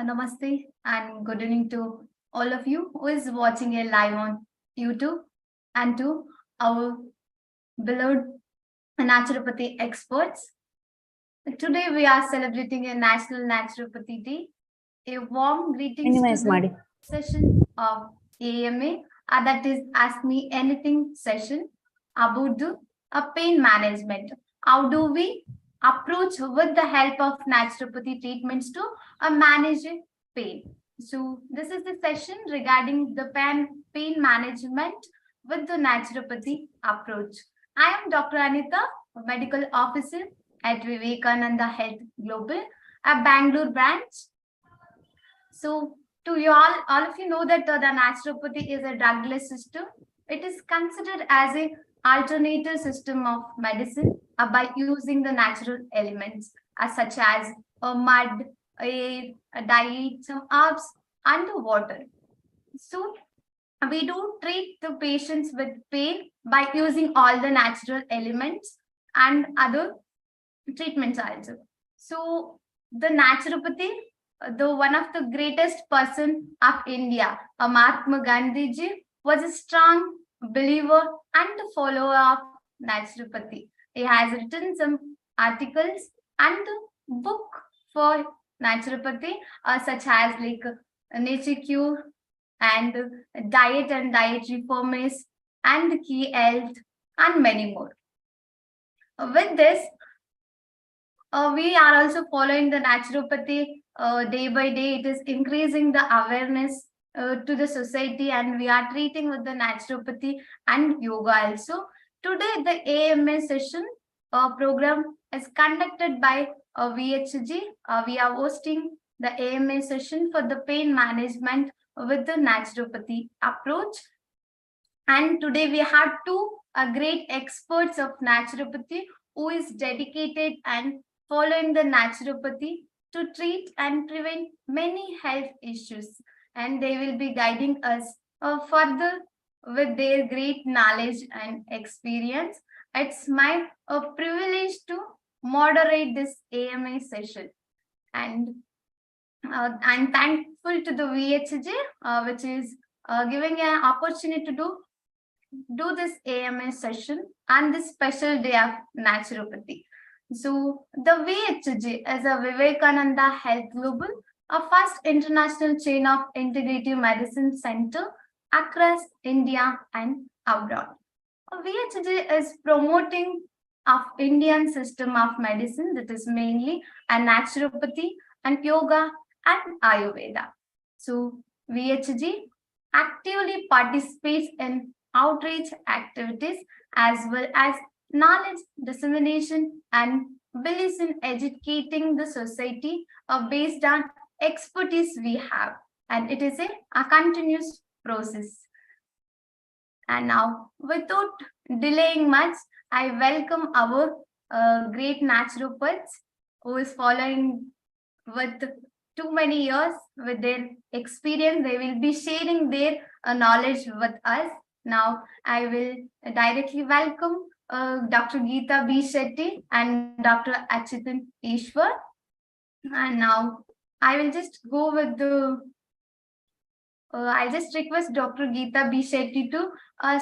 Namaste and good evening to all of you who is watching a live on YouTube and to our beloved naturopathy experts. Today we are celebrating a National Naturopathy Day. A warm greetings to Minimize the ಮಾಡಿ session of AMA, that is Ask Me Anything session about the pain management. How do we approach with the help of naturopathy treatments to manage pain? So this is the session regarding the pain management with the naturopathy approach. I am Dr. Anita, a medical officer at Vivekananda Health Global, a Bangalore branch. So, to you all of you know that the naturopathy is a drugless system. It is considered as a alternative system of medicine by using the natural elements such as mud, air, diet, some herbs, and water. So, we do treat the patients with pain by using all the natural elements and other treatments also. So, the naturopathy, the one of the greatest person of India, Mahatma Gandhi ji, was a strong believer and follower of naturopathy. He has written some articles and book for naturopathy, such as like Nature Cure and Diet and Dietary Reforms and Key Health and many more. With this, we are also following the naturopathy day by day. It is increasing the awareness to the society, and we are treating with the naturopathy and yoga also. Today, the AMA session program is conducted by VHG. We are hosting the AMA session for the pain management with the naturopathy approach. And today we have two great experts of naturopathy who is dedicated and following the naturopathy to treat and prevent many health issues. And they will be guiding us further with their great knowledge and experience. It's my privilege to moderate this AMA session. And I'm thankful to the VHJ, which is giving an opportunity to do this AMA session and this special day of naturopathy. So the VHG is a Vivekananda Health Global, a first international chain of integrative medicine center across India and abroad. VHG is promoting of Indian system of medicine that is mainly a naturopathy and yoga and Ayurveda. So VHG actively participates in outreach activities as well as knowledge dissemination and believes in educating the society based on expertise we have, and it is a continuous process. And now, without delaying much, I welcome our great naturopaths who is following with too many years with their experience. They will be sharing their knowledge with us. Now, I will directly welcome Dr. Geeta B. Shetty and Dr. Achitan Ishwar. And now, I will just go with the I'll just request Dr. Geeta B. Shetty to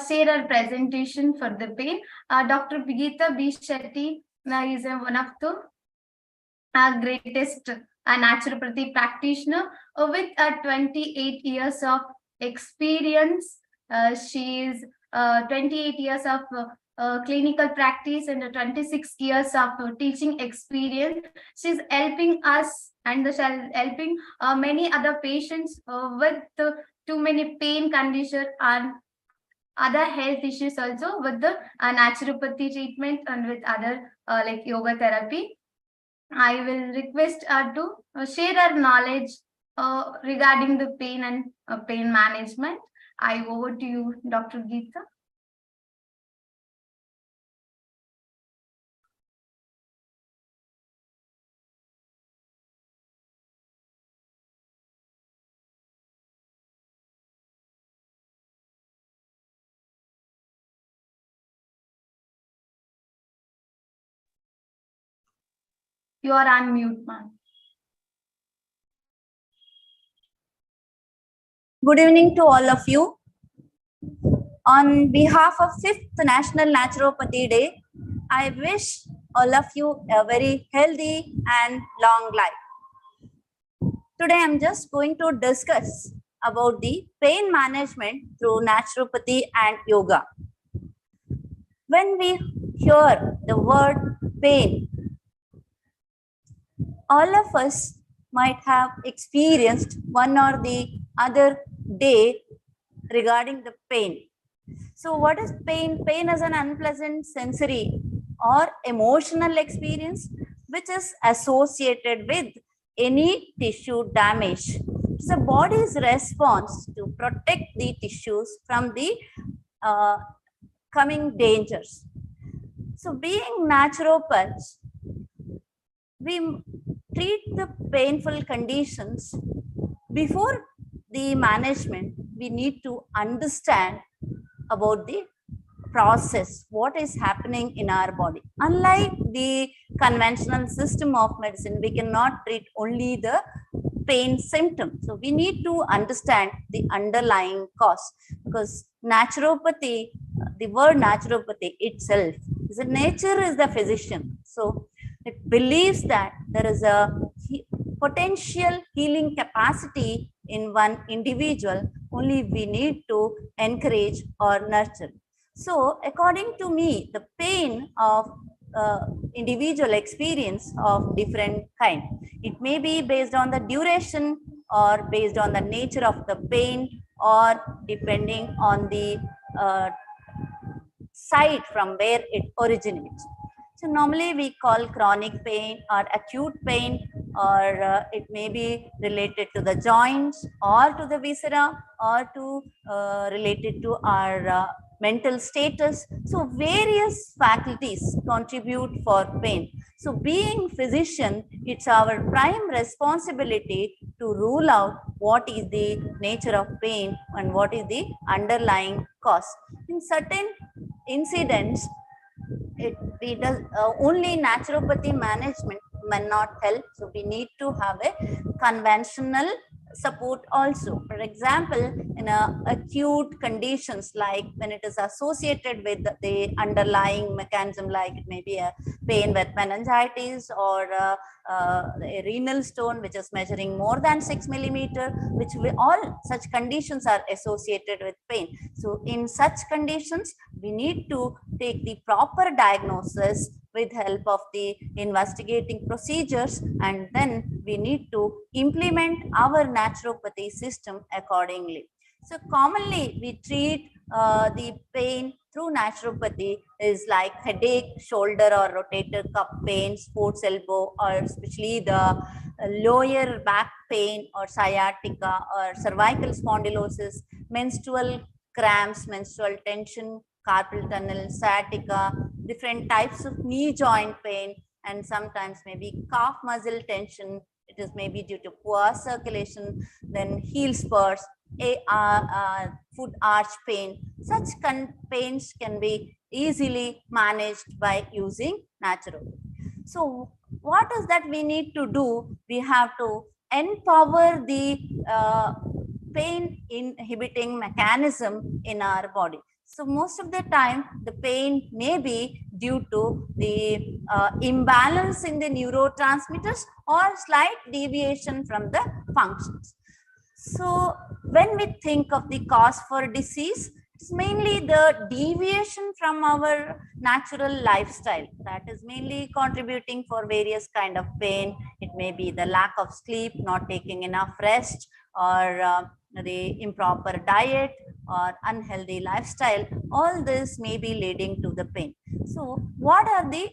share her presentation for the pain. Dr. Geeta B. Shetty is one of the greatest naturopathy practitioner with 28 years of experience. She is 28 years of clinical practice and 26 years of teaching experience. She's helping us and helping many other patients with too many pain conditions and other health issues also with the naturopathy treatment and with other like yoga therapy. I will request her to share her knowledge regarding the pain and pain management. I over to you, Dr. Geeta. You are on mute, ma'am. Good evening to all of you. On behalf of 5th National Naturopathy Day, I wish all of you a very healthy and long life. Today I'm just going to discuss about the pain management through naturopathy and yoga. When we hear the word pain, all of us might have experienced one or the other day regarding the pain. So what is pain? Pain is an unpleasant sensory or emotional experience which is associated with any tissue damage. It's the body's response to protect the tissues from the coming dangers. So being naturopaths, we treat the painful conditions. Before the management, we need to understand about the process, what is happening in our body. Unlike the conventional system of medicine, we cannot treat only the pain symptom. So we need to understand the underlying cause, because naturopathy, the word naturopathy itself, is a nature is the physician. So it believes that there is a potential healing capacity in one individual, only we need to encourage or nurture. So according to me, the pain of individual experience of different kind. It may be based on the duration or based on the nature of the pain or depending on the site from where it originates. So normally we call chronic pain or acute pain, or it may be related to the joints or to the viscera or to related to our mental status. So various faculties contribute for pain. So being physician, it's our prime responsibility to rule out what is the nature of pain and what is the underlying cause. In certain incidents, it does only naturopathy management may not help, so we need to have a conventional support also. For example, in acute conditions, like when it is associated with the underlying mechanism, like it may be a pain with meningitis or a renal stone which is measuring more than 6 millimeter, which all such conditions are associated with pain. So in such conditions, we need to take the proper diagnosis with help of the investigating procedures, and then we need to implement our naturopathy system accordingly. So commonly we treat the pain through naturopathy is like headache, shoulder or rotator cuff pain, sports elbow, or especially the lower back pain or sciatica or cervical spondylosis, menstrual cramps, menstrual tension, carpal tunnel, sciatica, different types of knee joint pain, and sometimes maybe calf muscle tension. It is maybe due to poor circulation, then heel spurs, foot arch pain. Such pains can be easily managed by using naturopathy. So what is that we need to do? We have to empower the pain inhibiting mechanism in our body. So most of the time, the pain may be due to the imbalance in the neurotransmitters or slight deviation from the functions. So when we think of the cause for disease, it's mainly the deviation from our natural lifestyle that is mainly contributing for various kind of pain. It may be the lack of sleep, not taking enough rest, or the improper diet or unhealthy lifestyle. All this may be leading to the pain. So what are the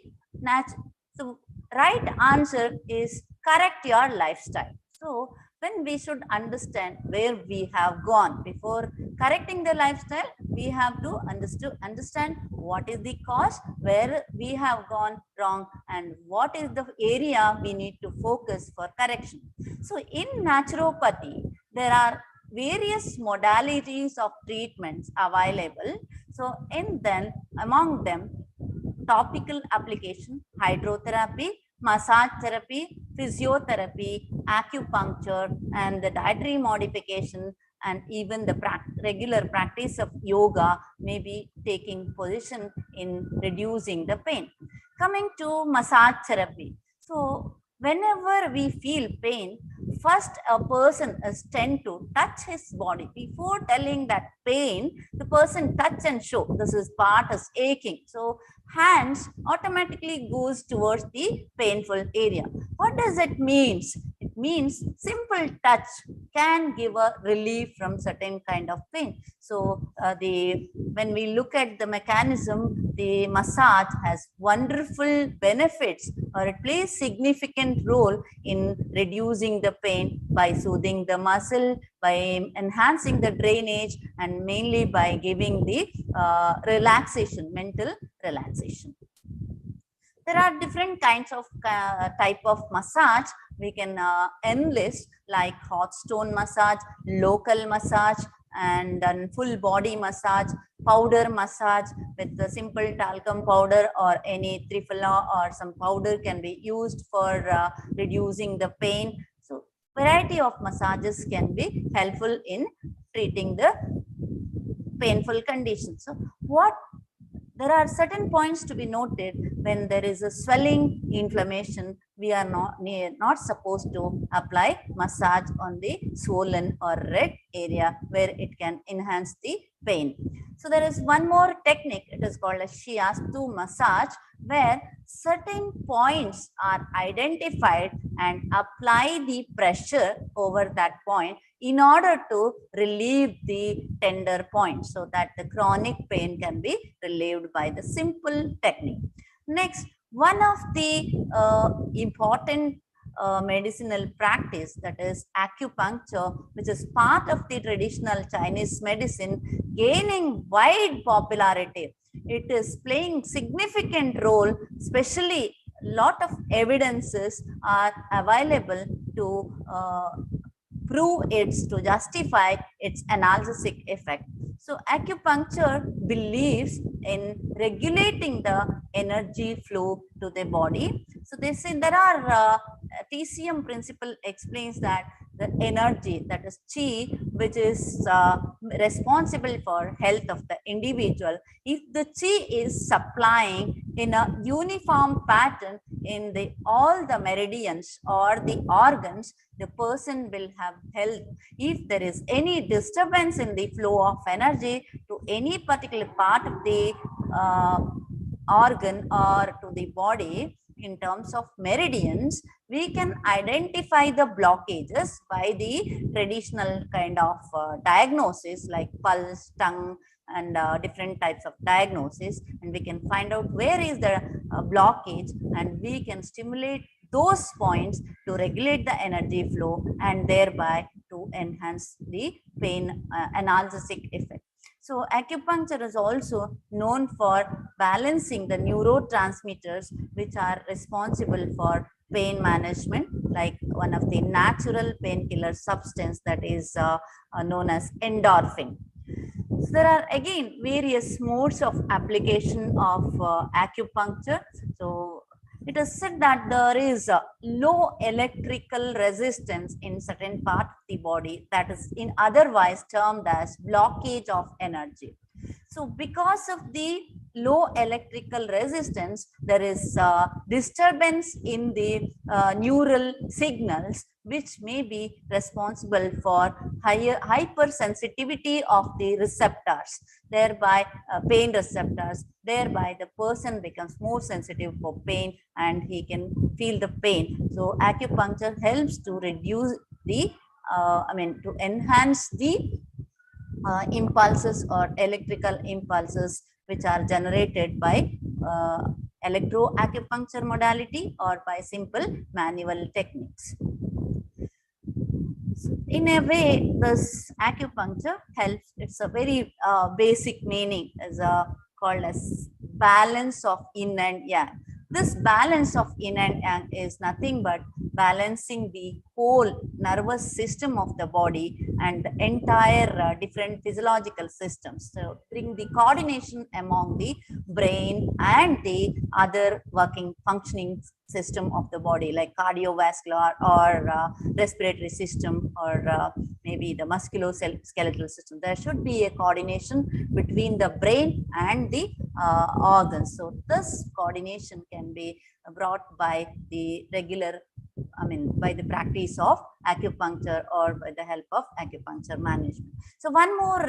so right answer is correct your lifestyle. So when we should understand where we have gone before correcting the lifestyle, we have to understand what is the cause, where we have gone wrong, and what is the area we need to focus for correction. So in naturopathy, there are various modalities of treatments available. So among them, topical application, hydrotherapy, massage therapy, physiotherapy, acupuncture, and the dietary modification, and even the regular practice of yoga may be taking position in reducing the pain. Coming to massage therapy. So whenever we feel pain, first a person is tend to touch his body. Before telling that pain, the person touch and show this is part is aching. So hands automatically goes towards the painful area. What does it means? It means simple touch can give a relief from certain kind of pain. So when we look at the mechanism, the massage has wonderful benefits, or it plays significant role in reducing the pain by soothing the muscle, by enhancing the drainage, and mainly by giving the relaxation, mental relaxation. There are different kinds of type of massage we can enlist, like hot stone massage, local massage, and then full body massage, powder massage with the simple talcum powder or any triphala or some powder can be used for reducing the pain. So variety of massages can be helpful in treating the painful conditions. So there are certain points to be noted. When there is a swelling, inflammation, we are not supposed to apply massage on the swollen or red area where it can enhance the pain. So there is one more technique, it is called a shiastu massage, where certain points are identified and apply the pressure over that point in order to relieve the tender points, so that the chronic pain can be relieved by the simple technique. Next, one of the important medicinal practice, that is acupuncture, which is part of the traditional Chinese medicine, gaining wide popularity. It is playing significant role, especially lot of evidences are available to prove its, to justify its analgesic effect. So acupuncture believes in regulating the energy flow to the body. So they say there are TCM principle explains that the energy, that is chi, which is responsible for health of the individual, if the chi is supplying in a uniform pattern in the all the meridians or the organs, the person will have health. If there is any disturbance in the flow of energy to any particular part of the organ or to the body in terms of meridians, we can identify the blockages by the traditional kind of diagnosis like pulse, tongue, and different types of diagnosis, and we can find out where is the blockage, and we can stimulate those points to regulate the energy flow and thereby to enhance the pain analgesic effect. So acupuncture is also known for balancing the neurotransmitters which are responsible for pain management, like one of the natural painkiller substance that is known as endorphin. So there are again various modes of application of acupuncture. So it is said that there is a low electrical resistance in certain part of the body, that is in otherwise termed as blockage of energy. So because of the low electrical resistance, there is disturbance in the neural signals, which may be responsible for higher hypersensitivity of the receptors, thereby pain receptors, thereby the person becomes more sensitive for pain and he can feel the pain. So acupuncture helps to reduce the to enhance the impulses or electrical impulses which are generated by electroacupuncture modality or by simple manual techniques. In a way, this acupuncture helps. It's a very basic meaning, is called as balance of yin and yang. This balance of yin and yang is nothing but balancing the whole nervous system of the body and the entire different physiological systems. So bring the coordination among the brain and the other working functioning system of the body, like cardiovascular or respiratory system, or maybe the musculoskeletal system. There should be a coordination between the brain and the organs. So this coordination can be brought by the regular, by the practice of acupuncture or by the help of acupuncture management. So one more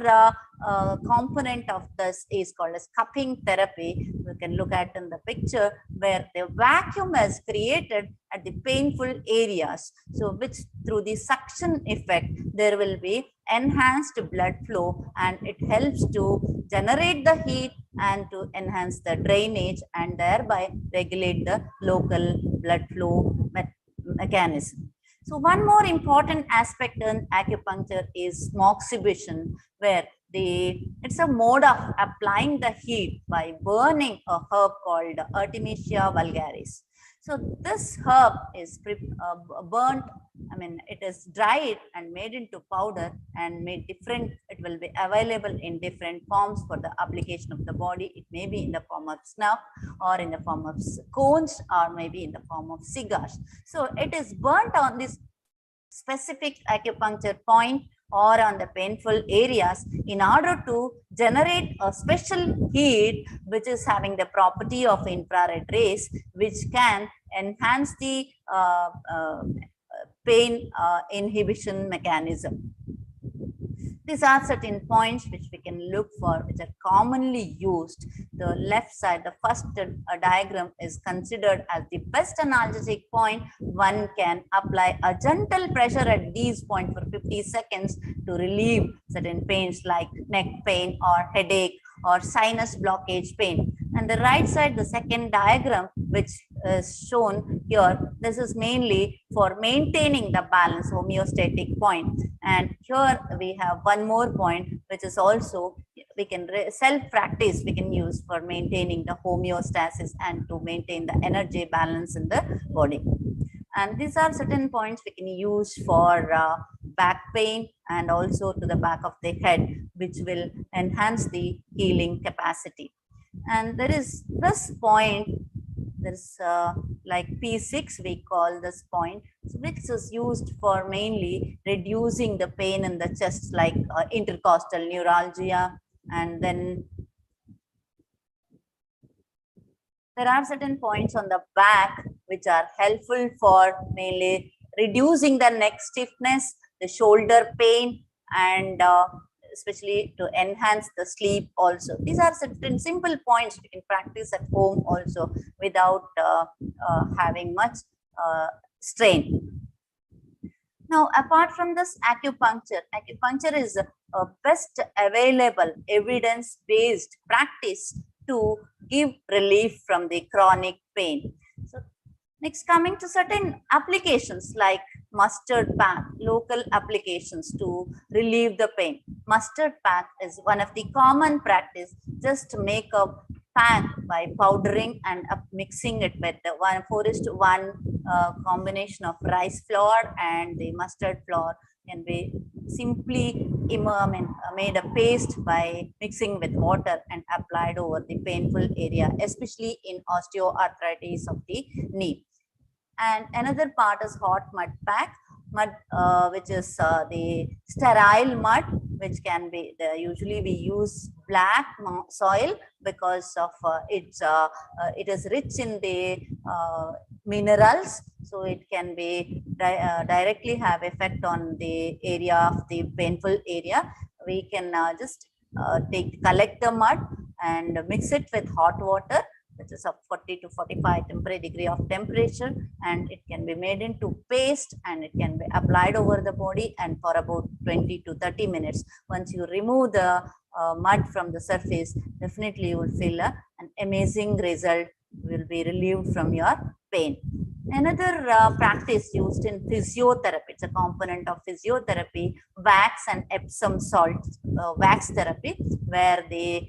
component of this is called as cupping therapy. You can look at in the picture where the vacuum is created at the painful areas. So which through the suction effect, there will be enhanced blood flow, and it helps to generate the heat and to enhance the drainage and thereby regulate the local blood flow mechanism. So one more important aspect in acupuncture is moxibustion, where it's a mode of applying the heat by burning a herb called Artemisia vulgaris. So this herb is burnt, it is dried and made into powder and made different. It will be available in different forms for the application of the body. It may be in the form of snuff, or in the form of cones, or maybe in the form of cigars. So it is burnt on this specific acupuncture point or on the painful areas in order to generate a special heat which is having the property of infrared rays, which can enhance the pain inhibition mechanism. These are certain points which we can look for, which are commonly used. The left side, the first diagram, is considered as the best analgesic point. One can apply a gentle pressure at these points for 50 seconds to relieve certain pains like neck pain or headache or sinus blockage pain. And the right side, the second diagram, which is shown here, this is mainly for maintaining the balance, homeostatic point. And here we have one more point, which is also we can self-practice we can use for maintaining the homeostasis and to maintain the energy balance in the body. And these are certain points we can use for back pain and also to the back of the head, which will enhance the healing capacity. And there is this point, there's like P6 we call this point, which is used for mainly reducing the pain in the chest, like intercostal neuralgia. And then there are certain points on the back which are helpful for mainly reducing the neck stiffness, the shoulder pain, and especially to enhance the sleep also. These are certain simple points we can practice at home also without having much strain. Now, apart from this acupuncture is a best available evidence-based practice to give relief from the chronic pain. So next, coming to certain applications like mustard pack, local applications to relieve the pain. Mustard pack is one of the common practice. Just make a pack by powdering and mixing it with the 1:1 combination of rice flour and the mustard flour can be simply made a paste by mixing with water and applied over the painful area, especially in osteoarthritis of the knee. And another part is hot mud pack, which is the sterile mud, which can be usually we use black soil because of it is rich in the minerals, so it can be directly have effect on the area of the painful area. We can just collect the mud and mix it with hot water, which is of 40 to 45 degree of temperature, and it can be made into paste and it can be applied over the body and for about 20 to 30 minutes. Once you remove the mud from the surface, definitely you will feel an amazing result, will be relieved from your pain. Another practice used in physiotherapy, it's a component of physiotherapy, wax and Epsom salt wax therapy, where the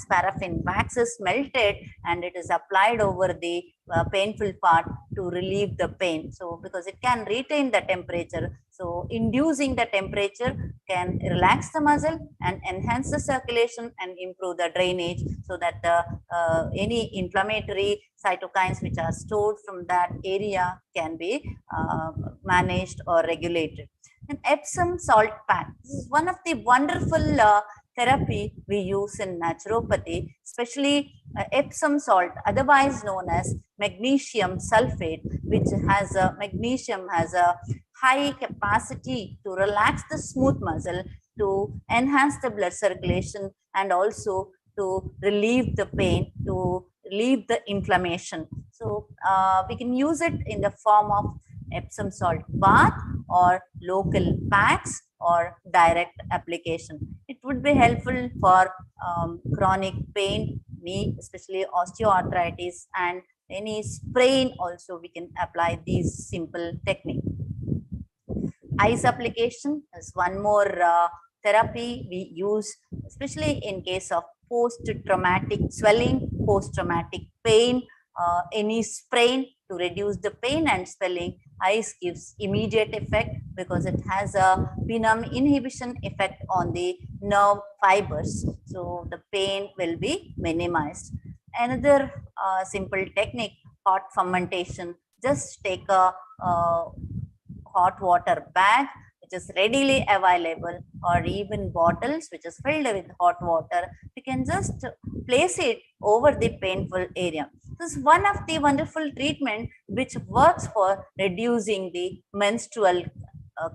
paraffin wax is melted and it is applied over the painful part to relieve the pain. So because it can retain the temperature, so inducing the temperature can relax the muscle and enhance the circulation and improve the drainage, so that the any inflammatory cytokines which are stored from that area can be managed or regulated. And Epsom salt pack, this is one of the wonderful therapy we use in naturopathy, especially Epsom salt, otherwise known as magnesium sulfate, which has magnesium has a high capacity to relax the smooth muscle, to enhance the blood circulation, and also to relieve the pain, to relieve the inflammation. So we can use it in the form of Epsom salt bath or local packs or direct application. It would be helpful for chronic pain, knee, especially osteoarthritis, and any sprain also we can apply these simple technique. Ice application is one more therapy we use, especially in case of post-traumatic swelling, post-traumatic pain, any sprain. To reduce the pain and swelling, ice gives immediate effect because it has a venom inhibition effect on the nerve fibers. So the pain will be minimized. Another simple technique, hot fermentation. Just take a hot water bag which is readily available, or even bottles which is filled with hot water. We can just place it over the painful area. This is one of the wonderful treatment which works for reducing the menstrual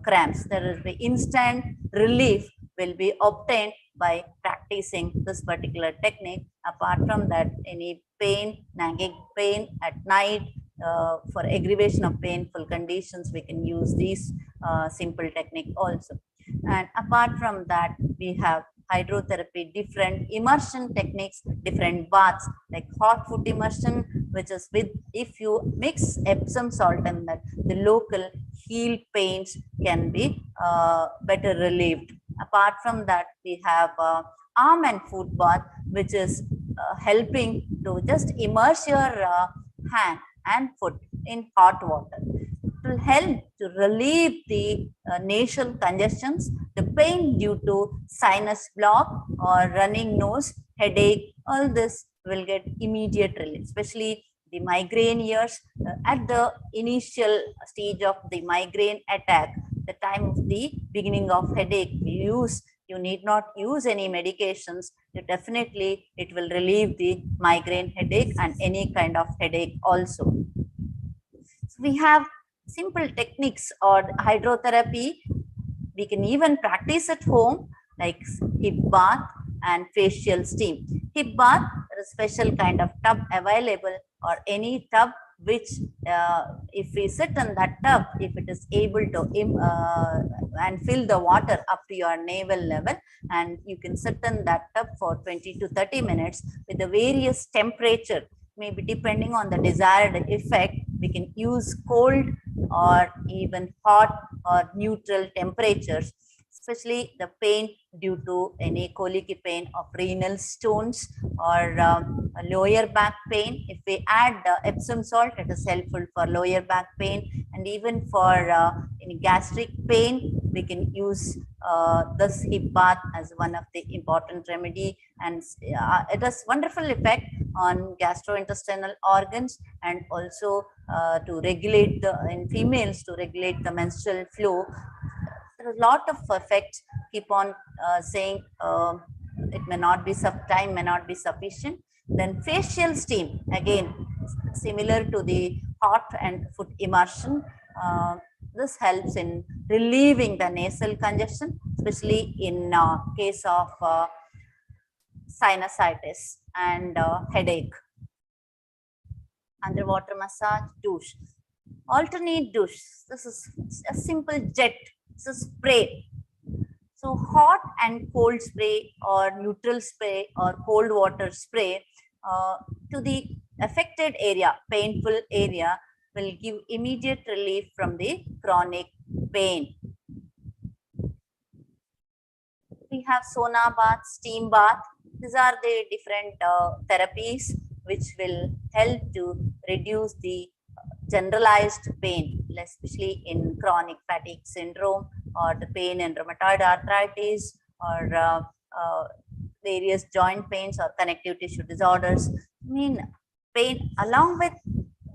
cramps. There is the instant relief will be obtained by practicing this particular technique. Apart from that, any pain, nagging pain at night, for aggravation of painful conditions, we can use these simple technique also. And apart from that, we have hydrotherapy, different immersion techniques, different baths, like hot foot immersion, which is with, if you mix Epsom salt and that, the local heel pains can be better relieved. Apart from that, we have arm and foot bath, which is helping to just immerse your hand and foot in hot water. It will help to relieve the nasal congestions, the pain due to sinus block or running nose, headache. All this will get immediate relief, especially the migraine years. At the initial stage of the migraine attack, the time of the beginning of headache, you need not use any medications. Definitely it will relieve the migraine headache and any kind of headache also. So we have simple techniques or hydrotherapy. We can even practice at home, like hip bath and facial steam. Hip bath, there is a special kind of tub available, or any tub which if we sit in that tub, if it is able to and fill the water up to your navel level, and you can sit in that tub for 20 to 30 minutes with the various temperature, maybe depending on the desired effect. We can use cold or even hot or neutral temperatures, especially the pain due to any colic pain of renal stones or lower back pain. If we add Epsom salt, it is helpful for lower back pain, and even for any gastric pain, we can use this hip bath as one of the important remedy, and it has wonderful effect on gastrointestinal organs, and also to regulate in females, to regulate the menstrual flow. There are a lot of effects. Keep on saying it may not be time may not be sufficient. Then facial steam, again similar to the hot and foot immersion. This helps in relieving the nasal congestion, especially in case of sinusitis and headache. Underwater massage, douche, alternate douche. This is a simple jet. It's a spray. So hot and cold spray, or neutral spray, or cold water spray to the affected area, painful area. will give immediate relief from the chronic pain. We have sauna bath, steam bath. These are the different therapies which will help to reduce the generalized pain, especially in chronic fatigue syndrome or the pain in rheumatoid arthritis or various joint pains or connective tissue disorders. I mean, pain along with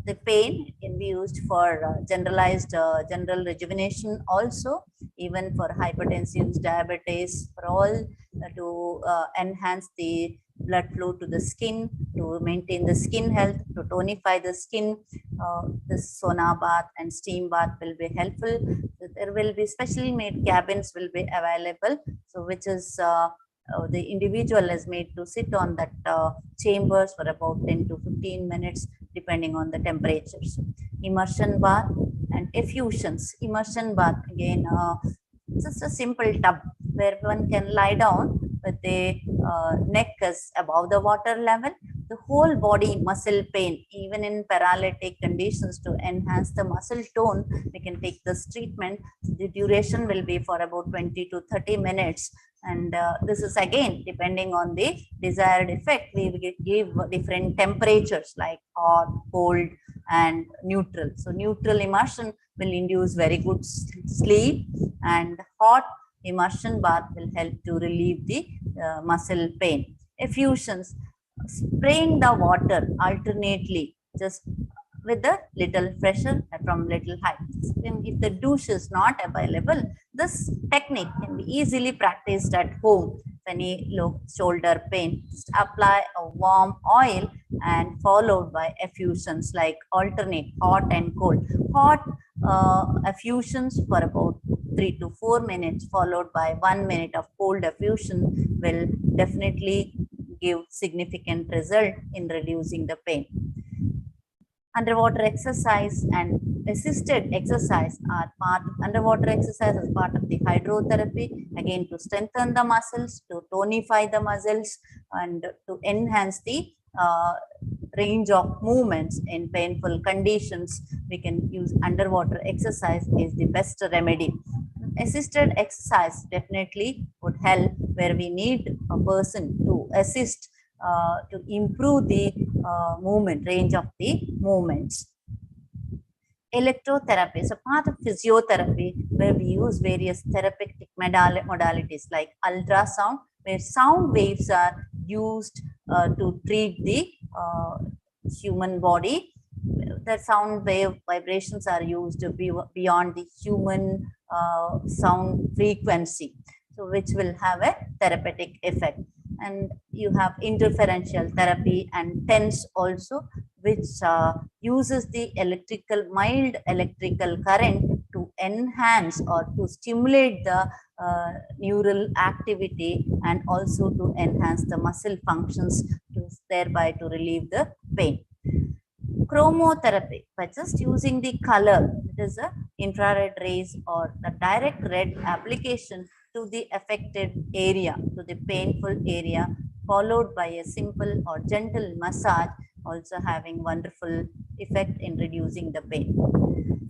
the pain can be used for generalized general rejuvenation also, even for hypertensive diabetes, for all to enhance the blood flow to the skin, to maintain the skin health, to tonify the skin. This sauna bath and steam bath will be helpful. There will be specially made cabins will be available, so which is the individual is made to sit on that chambers for about 10 to 15 minutes depending on the temperatures. Immersion bath and effusions. Immersion bath, again, just a simple tub where one can lie down with the neck is above the water level. The whole body muscle pain, even in paralytic conditions, to enhance the muscle tone, we can take this treatment. The duration will be for about 20 to 30 minutes. And this is again depending on the desired effect. We will give different temperatures like hot, cold, and neutral. So neutral immersion will induce very good sleep, and hot immersion bath will help to relieve the muscle pain. Effusions, spraying the water alternately, just with a little pressure from little height. If the douche is not available, this technique can be easily practiced at home. Any low shoulder pain, just apply a warm oil and followed by effusions, like alternate hot and cold. Hot effusions for about 3 to 4 minutes, followed by 1 minute of cold effusion, will definitely give significant result in reducing the pain. Underwater exercise and assisted exercise are part. Underwater exercise is part of the hydrotherapy, again to strengthen the muscles, to tonify the muscles, and to enhance the range of movements in painful conditions. We can use underwater exercise is the best remedy. Assisted exercise definitely would help where we need a person to assist to improve the movement, range of the movements. Electrotherapy is a part of physiotherapy where we use various therapeutic modalities like ultrasound, where sound waves are used to treat the human body. The sound wave vibrations are used beyond the human sound frequency, so which will have a therapeutic effect. And you have interferential therapy and TENS also, which uses the mild electrical current to enhance or to stimulate the neural activity, and also to enhance the muscle functions, thereby to relieve the pain. Chromotherapy, by just using the color, it is a infrared rays or the direct red application to the affected area, to the painful area, followed by a simple or gentle massage, also having wonderful effect in reducing the pain.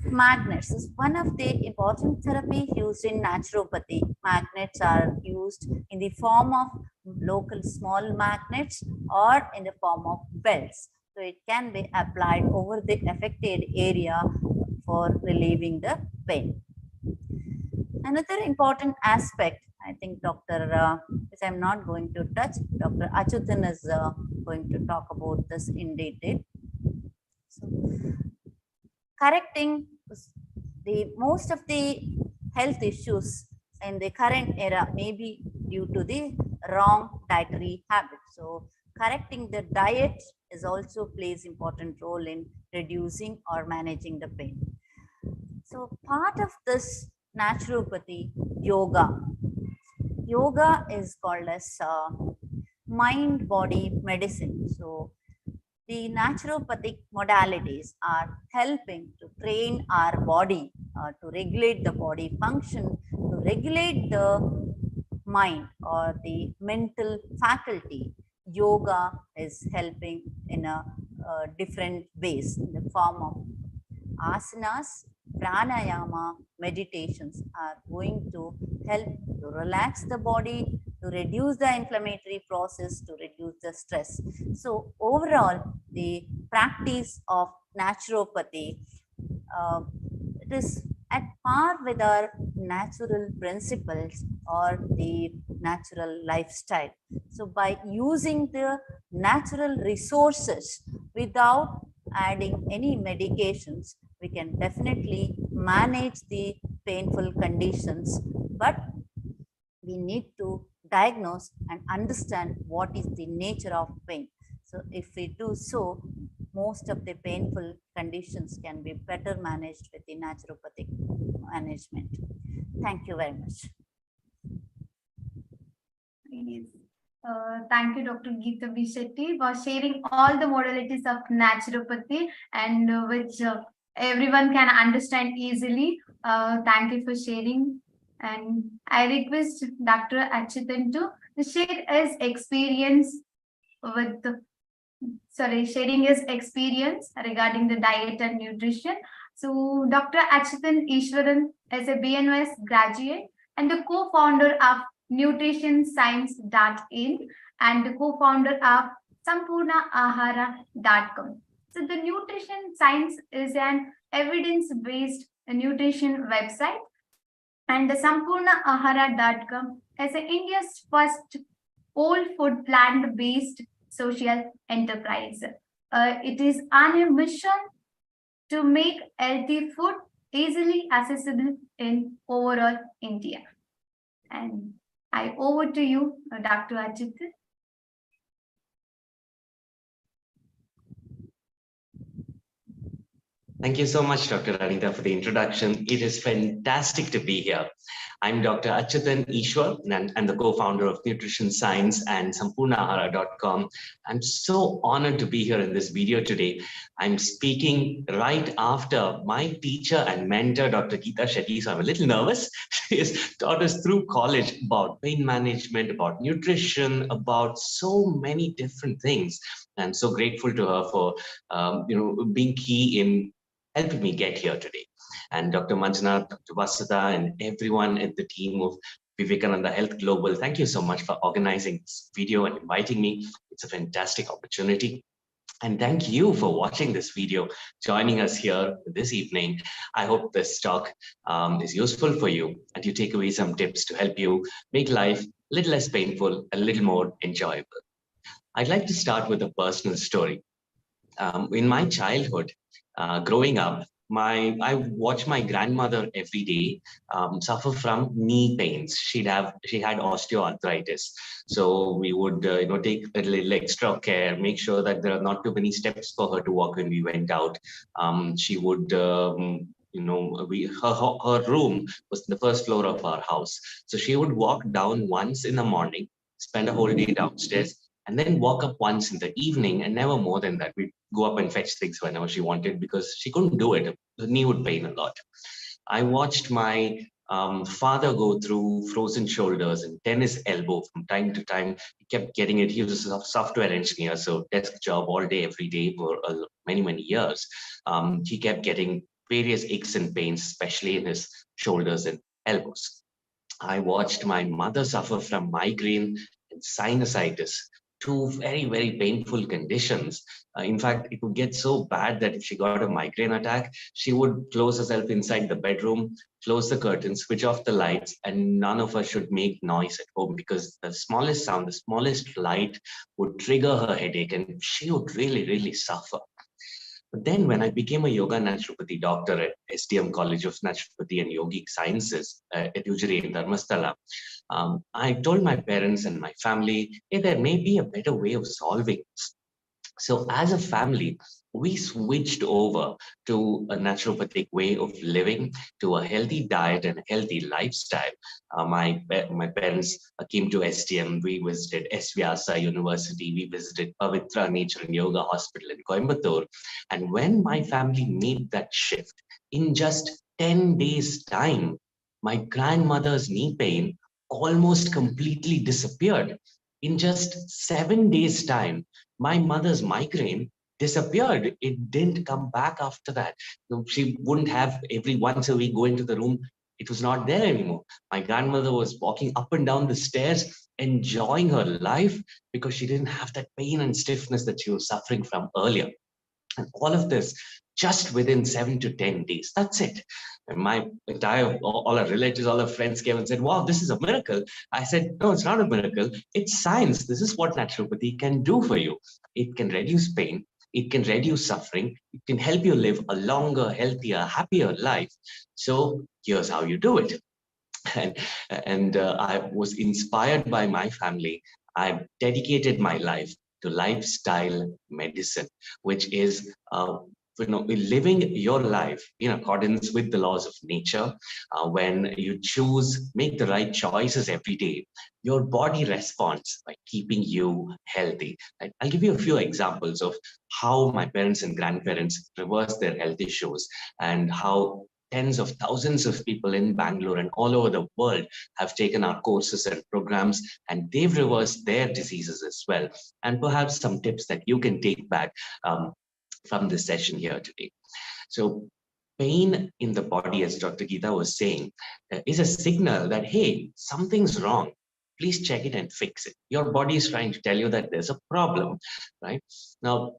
Magnets is one of the important therapy used in naturopathy. Magnets are used in the form of local small magnets or in the form of belts. So it can be applied over the affected area for relieving the pain. Another important aspect, I think which I'm not going to touch, Dr. Achutan is going to talk about this in detail. So, correcting the most of the health issues in the current era may be due to the wrong dietary habits. So correcting the diet is also plays important role in reducing or managing the pain. So part of this naturopathy, yoga. Yoga is called as mind-body medicine. So the naturopathic modalities are helping to train our body to regulate the body function, to regulate the mind or the mental faculty. Yoga is helping in a different ways in the form of asanas, pranayama, meditations are going to help to relax the body, to reduce the inflammatory process, to reduce the stress. So overall, the practice of naturopathy, uh, it is at par with our natural principles or the natural lifestyle. So by using the natural resources without adding any medications, we can definitely manage the painful conditions, but we need to diagnose and understand what is the nature of pain. So if we do so, most of the painful conditions can be better managed with the naturopathic management. Thank you very much. Yes. Thank you, Dr. Geeta B. Shetty, for sharing all the modalities of naturopathy and which everyone can understand easily. Thank you for sharing. And I request Dr. Achutan to share his experience with, sharing his experience regarding the diet and nutrition. So, Dr. Achutan Ishwaran is a BNS graduate and the co-founder of nutritionscience.in and the co-founder of sampurnaahara.com. So the nutrition science is an evidence-based nutrition website, and the sampurnaahara.com is India's first whole food plant-based social enterprise. It is on a mission to make healthy food easily accessible in overall India. And I over to you, Dr. Ajit. Thank you so much, Dr. Anita, for the introduction. It is fantastic to be here. I'm Dr. Achutan Ishwar, and I'm the co-founder of Nutrition Science and sampurnaahara.com. I'm so honored to be here in this video today. I'm speaking right after my teacher and mentor, Dr. Geeta Shetty, so I'm a little nervous. She has taught us through college about pain management, about nutrition, about so many different things. I'm so grateful to her for being key in helping me get here today. And Dr. Manjanath, Dr. Vasudha, and everyone at the team of Vivekananda Health Global, thank you so much for organizing this video and inviting me. It's a fantastic opportunity. And thank you for watching this video, joining us here this evening. I hope this talk is useful for you and you take away some tips to help you make life a little less painful, a little more enjoyable. I'd like to start with a personal story. In my childhood, growing up, I watched my grandmother every day suffer from knee pains. She had osteoarthritis, so we would take a little extra care, make sure that there are not too many steps for her to walk when we went out. She would. Her room was the first floor of our house, so she would walk down once in the morning, spend a whole day downstairs, and then walk up once in the evening, and never more than that. We'd go up and fetch things whenever she wanted because she couldn't do it. The knee would pain a lot. I watched my father go through frozen shoulders and tennis elbow from time to time. He kept getting it. He was a software engineer, so desk job all day, every day for many, many years. He kept getting various aches and pains, especially in his shoulders and elbows. I watched my mother suffer from migraine and sinusitis, two very, very painful conditions. In fact, it would get so bad that if she got a migraine attack, she would close herself inside the bedroom, close the curtains, switch off the lights, and none of us should make noise at home because the smallest sound, the smallest light would trigger her headache and she would really, really suffer. But then when I became a yoga naturopathy doctor at SDM College of Naturopathy and Yogic Sciences at Ujjiri in Dharmasthala, I told my parents and my family, hey, there may be a better way of solving this. So as a family, we switched over to a naturopathic way of living, to a healthy diet and a healthy lifestyle. My parents came to STM. We visited S. Vyasa University. We visited Pavitra Nature and Yoga Hospital in Coimbatore. And when my family made that shift, in just 10 days' time, my grandmother's knee pain almost completely disappeared. In just 7 days' time, my mother's migraine disappeared. It didn't come back after that. She wouldn't have every once a week go into the room. It was not there anymore. My grandmother was walking up and down the stairs, enjoying her life because she didn't have that pain and stiffness that she was suffering from earlier. And all of this just within 7 to 10 days. That's it. And my entire, all our relatives, all our friends came and said, wow, this is a miracle. I said, no, it's not a miracle. It's science. This is what naturopathy can do for you. It can reduce pain. It can reduce suffering. It can help you live a longer, healthier, happier life. So here's how you do it. And, I was inspired by my family. I dedicated my life to lifestyle medicine, which is living your life in accordance with the laws of nature. When you choose, make the right choices every day, your body responds by keeping you healthy. I'll give you a few examples of how my parents and grandparents reversed their health issues, and how tens of thousands of people in Bangalore and all over the world have taken our courses and programs, and they've reversed their diseases as well. And perhaps some tips that you can take back from this session here today. So pain in the body, as Dr. Geeta was saying, is a signal that, hey, something's wrong. Please check it and fix it. Your body is trying to tell you that there's a problem, right? Now,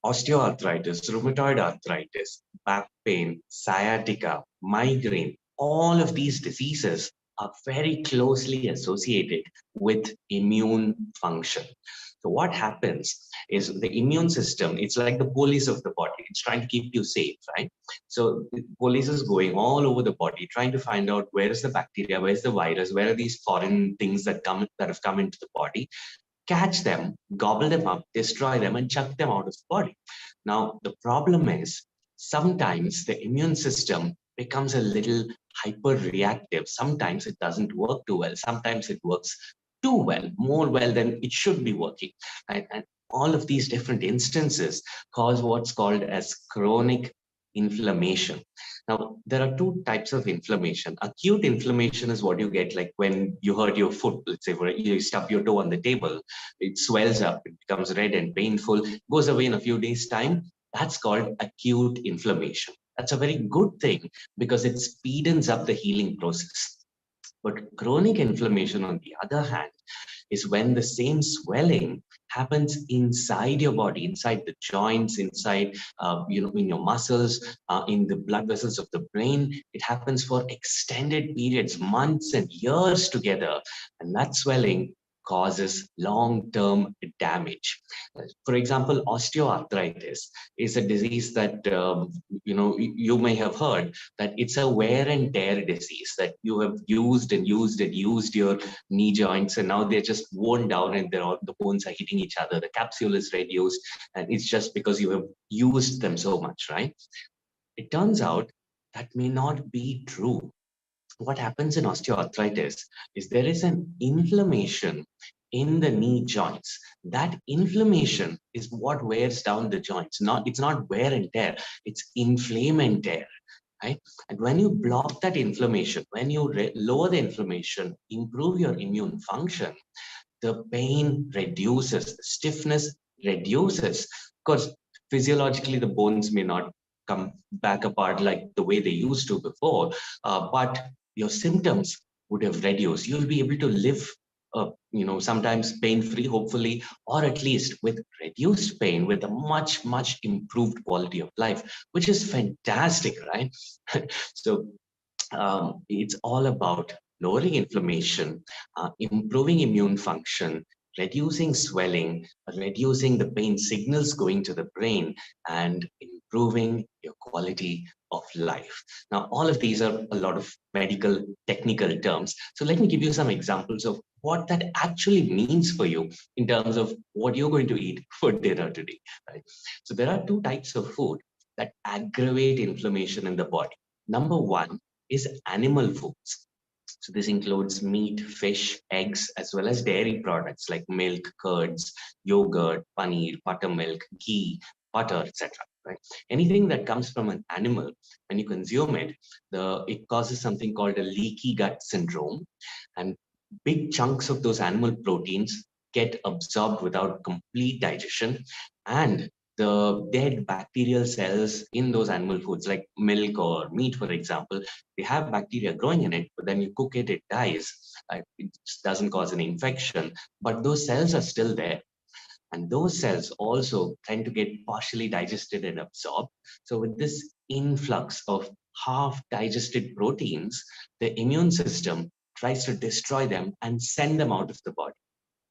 osteoarthritis, rheumatoid arthritis, back pain, sciatica, migraine, all of these diseases are very closely associated with immune function. So what happens is the immune system, it's like the police of the body. It's trying to keep you safe, right? So the police is going all over the body, trying to find out where is the bacteria, where's the virus, where are these foreign things that have come into the body, catch them, gobble them up, destroy them, and chuck them out of the body. Now, the problem is sometimes the immune system becomes a little hyper reactive. Sometimes it doesn't work too well. Sometimes it works too well, more well than it should be working. And all of these different instances cause what's called as chronic inflammation. Now, there are two types of inflammation. Acute inflammation is what you get like when you hurt your foot, let's say, where you stub your toe on the table, it swells up, it becomes red and painful, goes away in a few days' time. That's called acute inflammation. That's a very good thing because it speeds up the healing process. But chronic inflammation, on the other hand, is when the same swelling happens inside your body, inside the joints, inside, in your muscles, in the blood vessels of the brain. It happens for extended periods, months and years together. And that swelling causes long-term damage. For example, osteoarthritis is a disease that, you may have heard that it's a wear and tear disease, that you have used and used and used your knee joints, and now they're just worn down and the bones are hitting each other. The capsule is reduced, and it's just because you have used them so much, right? It turns out that may not be true. What happens in osteoarthritis is there is an inflammation in the knee joints. That inflammation is what wears down the joints. It's not wear and tear, it's inflame and tear. Right? And when you block that inflammation, when you lower the inflammation, improve your immune function, the pain reduces, the stiffness reduces. Of course, physiologically, the bones may not come back apart like the way they used to before, but your symptoms would have reduced. You'll be able to live, sometimes pain-free, hopefully, or at least with reduced pain, with a much, much improved quality of life, which is fantastic, right? So it's all about lowering inflammation, improving immune function, reducing swelling, reducing the pain signals going to the brain, and improving your quality of life. Now, all of these are a lot of medical technical terms. So let me give you some examples of what that actually means for you in terms of what you're going to eat for dinner today. Right? So there are two types of food that aggravate inflammation in the body. Number one is animal foods. So this includes meat, fish, eggs, as well as dairy products like milk, curds, yogurt, paneer, buttermilk, ghee, butter, etc. Right? Anything that comes from an animal, when you consume it, it causes something called a leaky gut syndrome, and big chunks of those animal proteins get absorbed without complete digestion, and the dead bacterial cells in those animal foods, like milk or meat, for example, they have bacteria growing in it, but then you cook it, it dies. It just doesn't cause an infection, but those cells are still there. And those cells also tend to get partially digested and absorbed. So with this influx of half digested proteins, the immune system tries to destroy them and send them out of the body.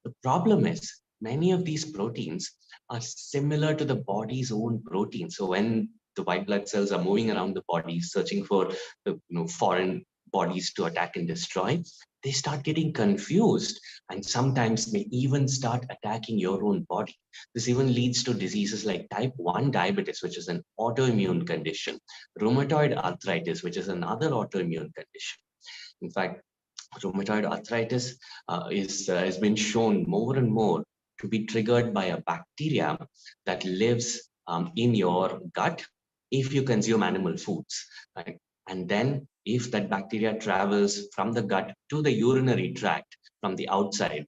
The problem is many of these proteins are similar to the body's own protein. So when the white blood cells are moving around the body, searching for foreign bodies to attack and destroy, they start getting confused and sometimes may even start attacking your own body. This even leads to diseases like type 1 diabetes, which is an autoimmune condition, rheumatoid arthritis, which is another autoimmune condition. In fact, rheumatoid arthritis has been shown more and more to be triggered by a bacteria that lives in your gut if you consume animal foods, right? And then if that bacteria travels from the gut to the urinary tract from the outside,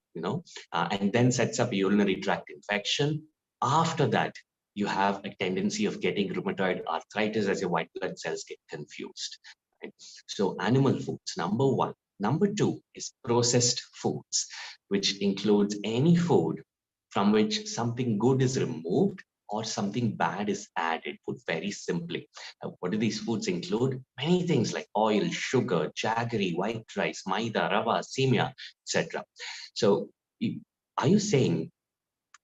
and then sets up a urinary tract infection, after that, you have a tendency of getting rheumatoid arthritis as your white blood cells get confused. Right? So animal foods, number one. Number two is processed foods, which includes any food from which something good is removed or something bad is added, put very simply. What do these foods include? Many things like oil, sugar, jaggery, white rice, maida, rava, semia, etc. So are you saying,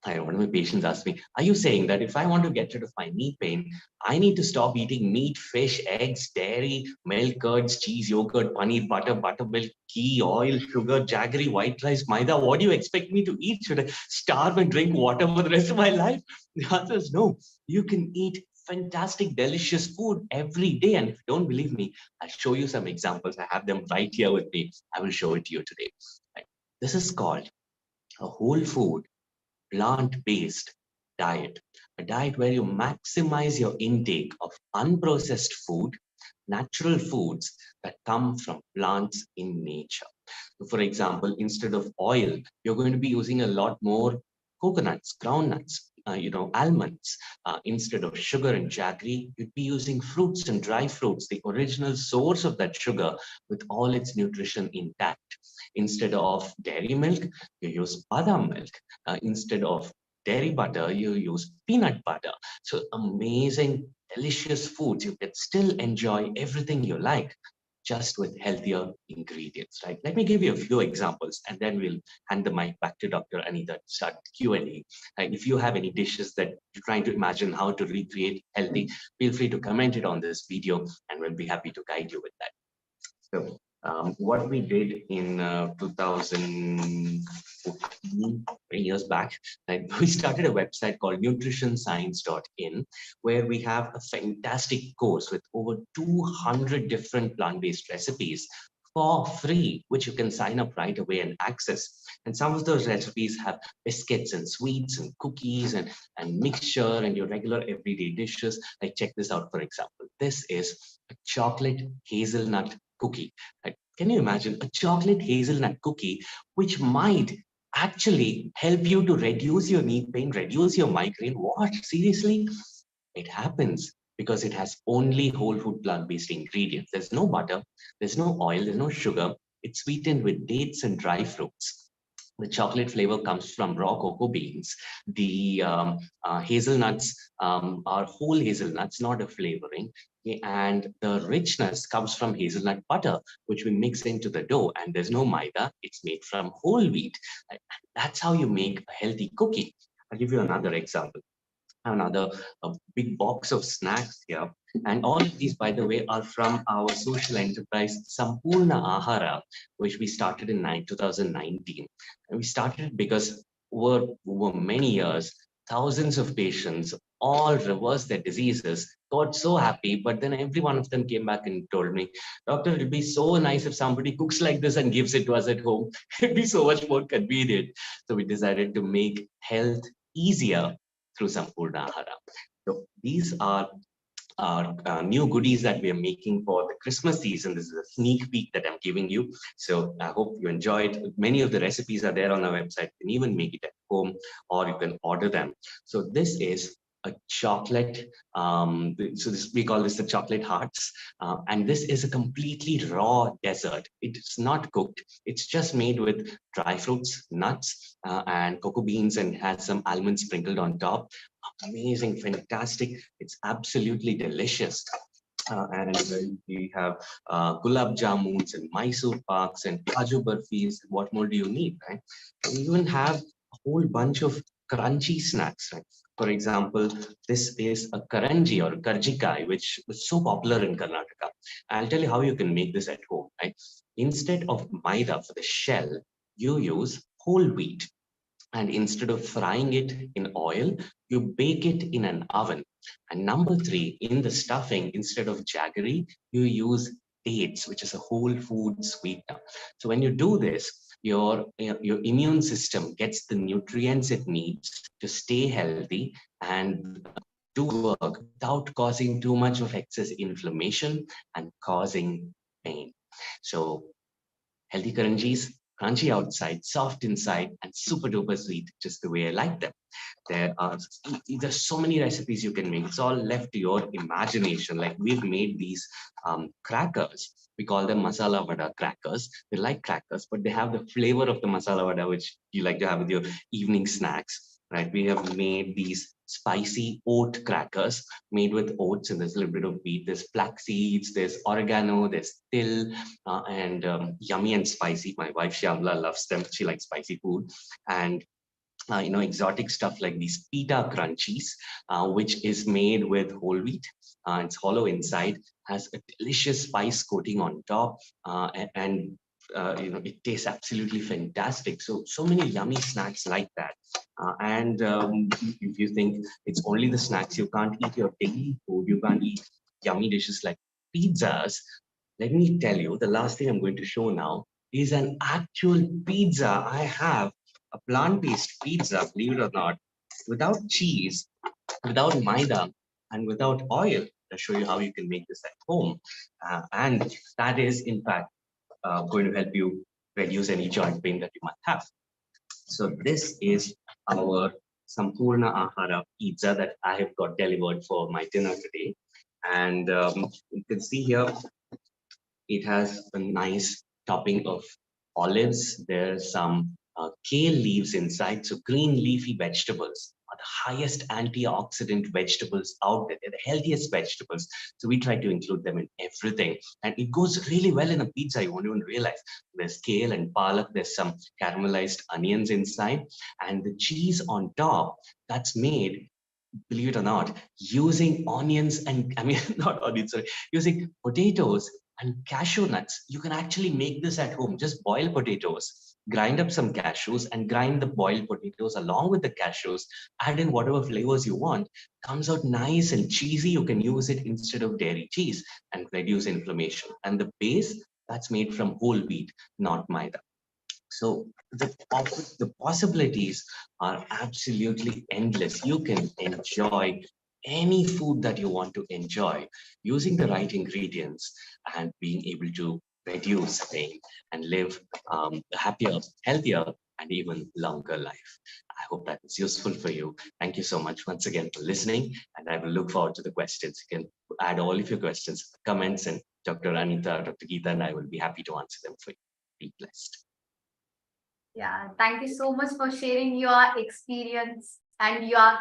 one of my patients asked me, are you saying that if I want to get rid of my knee pain, I need to stop eating meat, fish, eggs, dairy, milk, curds, cheese, yogurt, paneer, butter, buttermilk, ghee, oil, sugar, jaggery, white rice, maida? What do you expect me to eat? Should I starve and drink water for the rest of my life? The answer is no. You can eat fantastic, delicious food every day. And if you don't believe me, I'll show you some examples. I have them right here with me. I will show it to you today. Right. This is called a whole food plant-based diet, a diet where you maximize your intake of unprocessed food, natural foods that come from plants in nature. So for example, instead of oil, you're going to be using a lot more coconuts, groundnuts, almonds. Instead of sugar and jaggery, you'd be using fruits and dry fruits, the original source of that sugar with all its nutrition intact. Instead of dairy milk, you use badam milk. Instead of dairy butter, you use peanut butter. So amazing, delicious foods. You can still enjoy everything you like, just with healthier ingredients, right? Let me give you a few examples, and then we'll hand the mic back to Dr. Anita to start Q&A. If you have any dishes that you're trying to imagine how to recreate healthy, feel free to comment it on this video, and we'll be happy to guide you with that. So what we did in 2014, 3 years back, right, we started a website called nutritionscience.in, where we have a fantastic course with over 200 different plant-based recipes for free, which you can sign up right away and access. And some of those recipes have biscuits and sweets and cookies and mixture and your regular everyday dishes. Like check this out, for example. This is a chocolate hazelnut cookie. Right? Can you imagine a chocolate hazelnut cookie, which might actually help you to reduce your knee pain, reduce your migraine? What? Seriously? It happens because it has only whole food plant-based ingredients. There's no butter, there's no oil, there's no sugar. It's sweetened with dates and dry fruits. The chocolate flavor comes from raw cocoa beans. The hazelnuts are whole hazelnuts, not a flavoring. And the richness comes from hazelnut butter, which we mix into the dough. And there's no maida. It's made from whole wheat. That's how you make a healthy cookie. I'll give you another example. Another big box of snacks here. And all of these, by the way, are from our social enterprise, Sampurna Ahara, which we started in 2019. And we started it because over many years, thousands of patients all reversed their diseases, got so happy, but then every one of them came back and told me, Doctor, it'd be so nice if somebody cooks like this and gives it to us at home. It'd be so much more convenient. So we decided to make health easier through Sampurna Ahara. So these are our new goodies that we are making for the Christmas season. This is a sneak peek that I'm giving you. So I hope you enjoyed. Many of the recipes are there on our website. You can even make it at home or you can order them. So this is a chocolate. So we call this the chocolate hearts. And this is a completely raw dessert. It's not cooked. It's just made with dry fruits, nuts, and cocoa beans, and has some almonds sprinkled on top. Amazing, fantastic. It's absolutely delicious. And we have gulab jamuns and Mysore parks and kaju barfis. What more do you need, right? We even have a whole bunch of crunchy snacks, right? For example, this is a karanji or karjikai, which was so popular in Karnataka. I'll tell you how you can make this at home, right? Instead of maida for the shell, you use whole wheat. And instead of frying it in oil, you bake it in an oven. And number three, in the stuffing, instead of jaggery, you use dates, which is a whole food sweetener. So when you do this, your immune system gets the nutrients it needs to stay healthy and do work without causing too much of excess inflammation and causing pain. So healthy karanjis, crunchy outside, soft inside, and super duper sweet, just the way I like them. There's so many recipes you can make. It's all left to your imagination. Like we've made these crackers. We call them masala vada crackers. They're like crackers, but they have the flavor of the masala vada, which you like to have with your evening snacks, right? We have made these spicy oat crackers made with oats, and there's a little bit of wheat. There's flax seeds, there's oregano, there's dill, and yummy and spicy. My wife Shyamla loves them. She likes spicy food. And exotic stuff like these pita crunchies, which is made with whole wheat. It's hollow inside, has a delicious spice coating on top, and it tastes absolutely fantastic. So many yummy snacks like that. And if you think it's only the snacks, you can't eat your daily food, you can't eat yummy dishes like pizzas. Let me tell you, the last thing I'm going to show now is an actual pizza. I have a plant-based pizza, believe it or not, without cheese, without maida, and without oil. I'll show you how you can make this at home. And that is, in fact, going to help you reduce any joint pain that you might have. So this is our Sampurna Ahara pizza that I have got delivered for my dinner today. And you can see here, it has a nice topping of olives. There's some kale leaves inside. So green leafy vegetables are the highest antioxidant vegetables out there. They're the healthiest vegetables. So we try to include them in everything. And it goes really well in a pizza. You won't even realize. There's kale and palak. There's some caramelized onions inside. And the cheese on top, that's made, believe it or not, using onions and, I mean, not onions, sorry, using potatoes and cashew nuts. You can actually make this at home. Just boil potatoes, grind up some cashews, and grind the boiled potatoes along with the cashews. Add in whatever flavors you want. Comes out nice and cheesy. You can use it instead of dairy cheese and reduce inflammation. And the base, that's made from whole wheat, not maida. So the possibilities are absolutely endless. You can enjoy any food that you want to enjoy using the right ingredients and being able to reduce pain and live a happier, healthier, and even longer life. I hope that is useful for you. Thank you so much once again for listening, and I will look forward to the questions. You can add all of your questions, comments, and Dr. Anita, Dr. Geeta, and I will be happy to answer them for you. Be blessed. Yeah, thank you so much for sharing your experience and your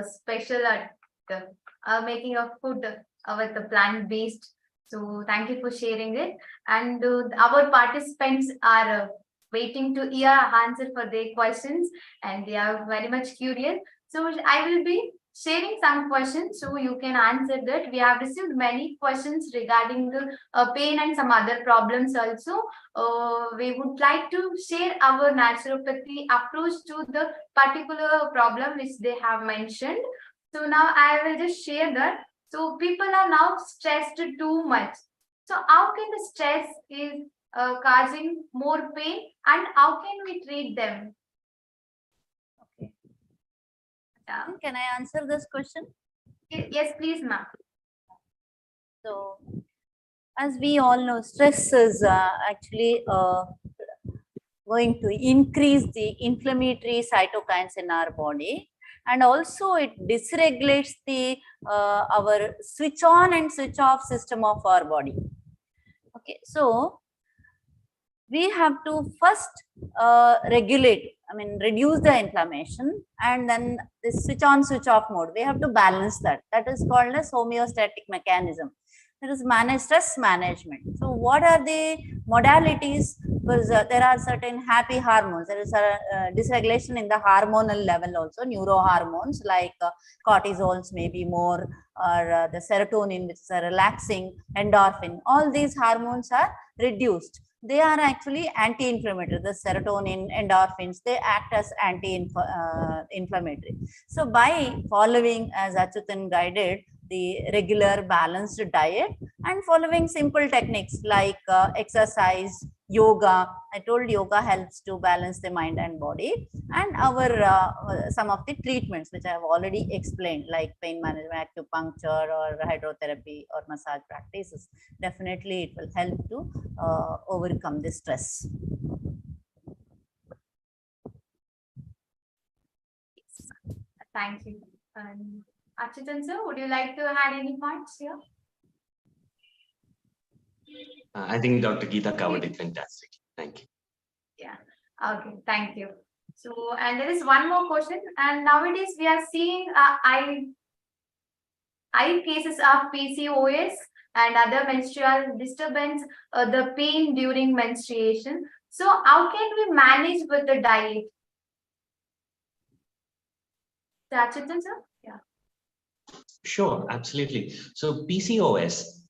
special at making of food with the plant-based. So thank you for sharing it. And our participants are waiting to hear answer for their questions, and they are very much curious. So I will be sharing some questions so you can answer that. We have received many questions regarding the pain and some other problems also. We would like to share our naturopathy approach to the particular problem which they have mentioned. So now I will just share that. So people are now stressed too much. So how can the stress is causing more pain, and how can we treat them? Okay. Yeah. Can I answer this question? Yes, please, ma'am. So, as we all know, stress is actually going to increase the inflammatory cytokines in our body, and also it dysregulates the our switch on and switch off system of our body. Okay, so we have to first regulate, I mean, reduce the inflammation, and then this switch on, switch off mode, we have to balance that. That is called as homeostatic mechanism. That is stress management. So what are the modalities? Because there are certain happy hormones. There is a dysregulation in the hormonal level also, neurohormones like cortisols may be more, or the serotonin, which is a relaxing, endorphin. All these hormones are reduced. They are actually anti-inflammatory. The serotonin, endorphins, they act as anti-inflammatory. So by following, as Achyutan guided, the regular balanced diet and following simple techniques like exercise, yoga. I told yoga helps to balance the mind and body, and our some of the treatments which I have already explained, like pain management, acupuncture, or hydrotherapy, or massage practices. Definitely it will help to overcome the stress. Thank you. Achyutan sir, would you like to add any points here? I think Dr. Geeta covered it fantastically. Thank you. Yeah. Okay. Thank you. So, and there is one more question. And nowadays we are seeing eye cases of PCOS and other menstrual disturbance, the pain during menstruation. So, how can we manage with the diet? Achyutan sir? Yeah. Sure, absolutely. So PCOS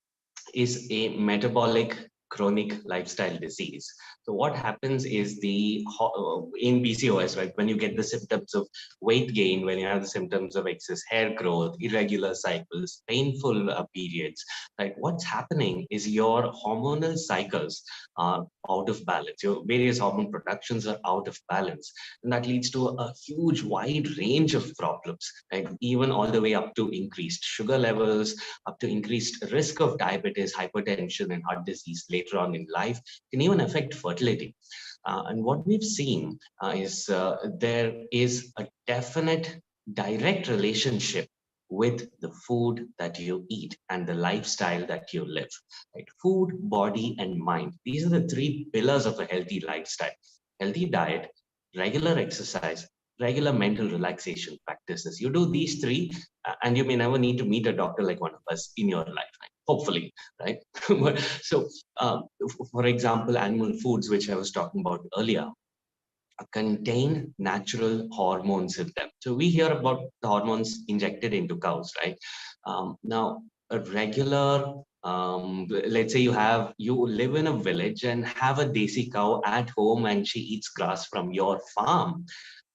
is a metabolic chronic lifestyle disease. So what happens is in PCOS, right, when you get the symptoms of weight gain, when you have the symptoms of excess hair growth, irregular cycles, painful periods, right, what's happening is your hormonal cycles are out of balance. Your various hormone productions are out of balance, and that leads to a huge wide range of problems, right? Even all the way up to increased sugar levels, up to increased risk of diabetes, hypertension, and heart disease later on in life, can even affect fertility. And what we've seen is there is a definite direct relationship with the food that you eat and the lifestyle that you live. Right? Food, body, and mind. These are the three pillars of a healthy lifestyle. Healthy diet, regular exercise, regular mental relaxation practices. You do these three, and you may never need to meet a doctor like one of us in your lifetime, hopefully, right? So, for example, animal foods, which I was talking about earlier, contain natural hormones in them. So we hear about the hormones injected into cows, right? Now, a regular, let's say you live in a village and have a desi cow at home and she eats grass from your farm.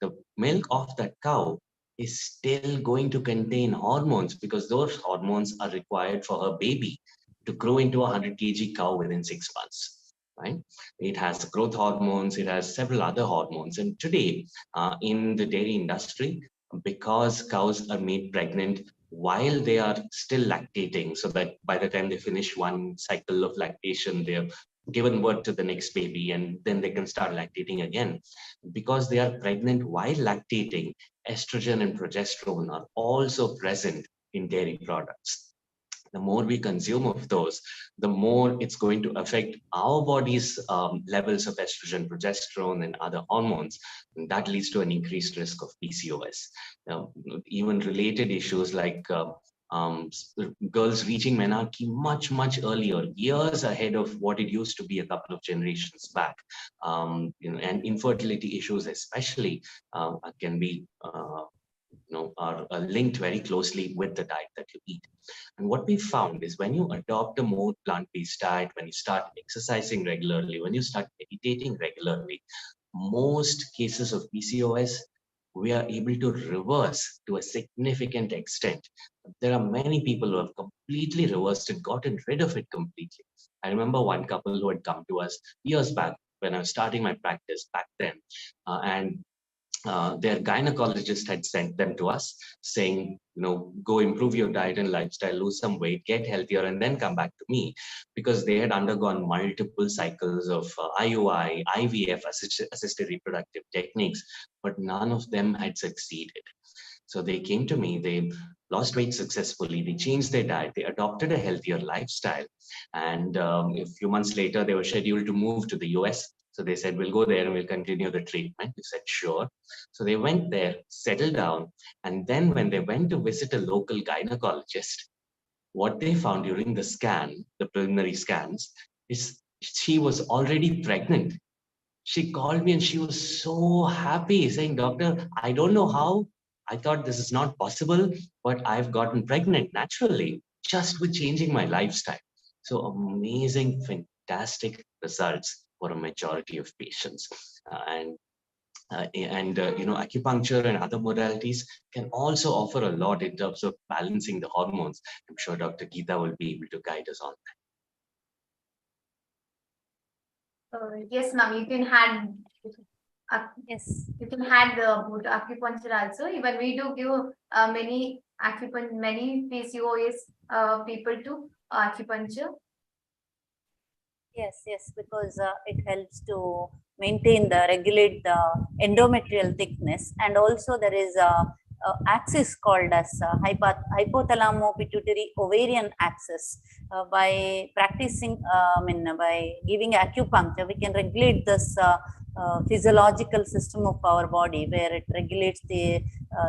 The milk of that cow is still going to contain hormones because those hormones are required for her baby to grow into a 100 kg cow within 6 months. Right? It has growth hormones, it has several other hormones. And today, in the dairy industry, because cows are made pregnant while they are still lactating, so that by the time they finish one cycle of lactation, they're given birth to the next baby and then they can start lactating again. Because they are pregnant while lactating, estrogen and progesterone are also present in dairy products. The more we consume of those, the more it's going to affect our body's levels of estrogen, progesterone, and other hormones. And that leads to an increased risk of PCOS. Now, even related issues like girls reaching menarche much earlier, years ahead of what it used to be a couple of generations back. And infertility issues especially can be are linked very closely with the diet that you eat. And what we found is when you adopt a more plant-based diet, when you start exercising regularly, when you start meditating regularly, most cases of PCOS, we are able to reverse to a significant extent. There are many people who have completely reversed it, gotten rid of it completely. I remember one couple who had come to us years back when I was starting my practice back then, and their gynecologist had sent them to us saying, go improve your diet and lifestyle, lose some weight, get healthier, and then come back to me, because they had undergone multiple cycles of IUI, IVF, assisted reproductive techniques, but none of them had succeeded. So they came to me, they lost weight successfully, they changed their diet, they adopted a healthier lifestyle. And a few months later, they were scheduled to move to the US. So they said, we'll go there and we'll continue the treatment. We said, sure. So they went there, settled down. And then when they went to visit a local gynecologist, what they found during the scan, the preliminary scans, is she was already pregnant. She called me and she was so happy, saying, Doctor, I don't know how. I thought this is not possible, but I've gotten pregnant naturally just with changing my lifestyle. So amazing, fantastic results for a majority of patients. Acupuncture and other modalities can also offer a lot in terms of balancing the hormones. I'm sure Dr. Geeta will be able to guide us on Yes, ma'am. You can add. Yes. You can add the acupuncture also. Even we do give many PCOS people to acupuncture. Yes, yes, because it helps to regulate the endometrial thickness, and also there is a axis called as hypothalamo-pituitary ovarian axis. By practicing, by giving acupuncture, we can regulate this physiological system of our body, where it regulates the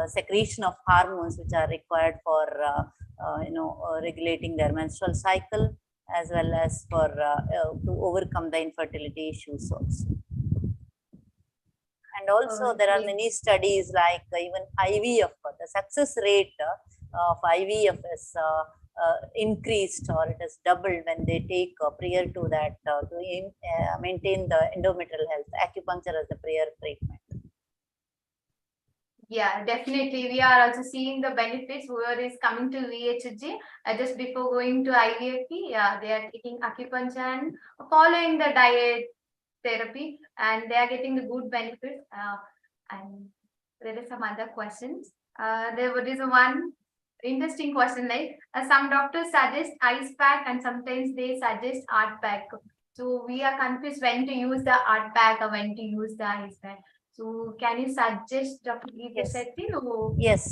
secretion of hormones which are required for regulating their menstrual cycle, as well as for to overcome the infertility issues also. And also there are many studies like even IVF, the success rate of IVF is increased, or it is doubled when they take prior to that to maintain the endometrial health. Acupuncture as the prior treatment. Yeah, definitely. We are also seeing the benefits. Whoever is coming to VHG just before going to IVF, yeah, they are taking acupuncture and following the diet therapy, and they are getting the good benefits. And there is some other questions. There is one interesting question, like some doctors suggest ice pack and sometimes they suggest art pack. So we are confused when to use the art pack or when to use the ice pack. So can you suggest, Dr. Geeta Shetty? Yes.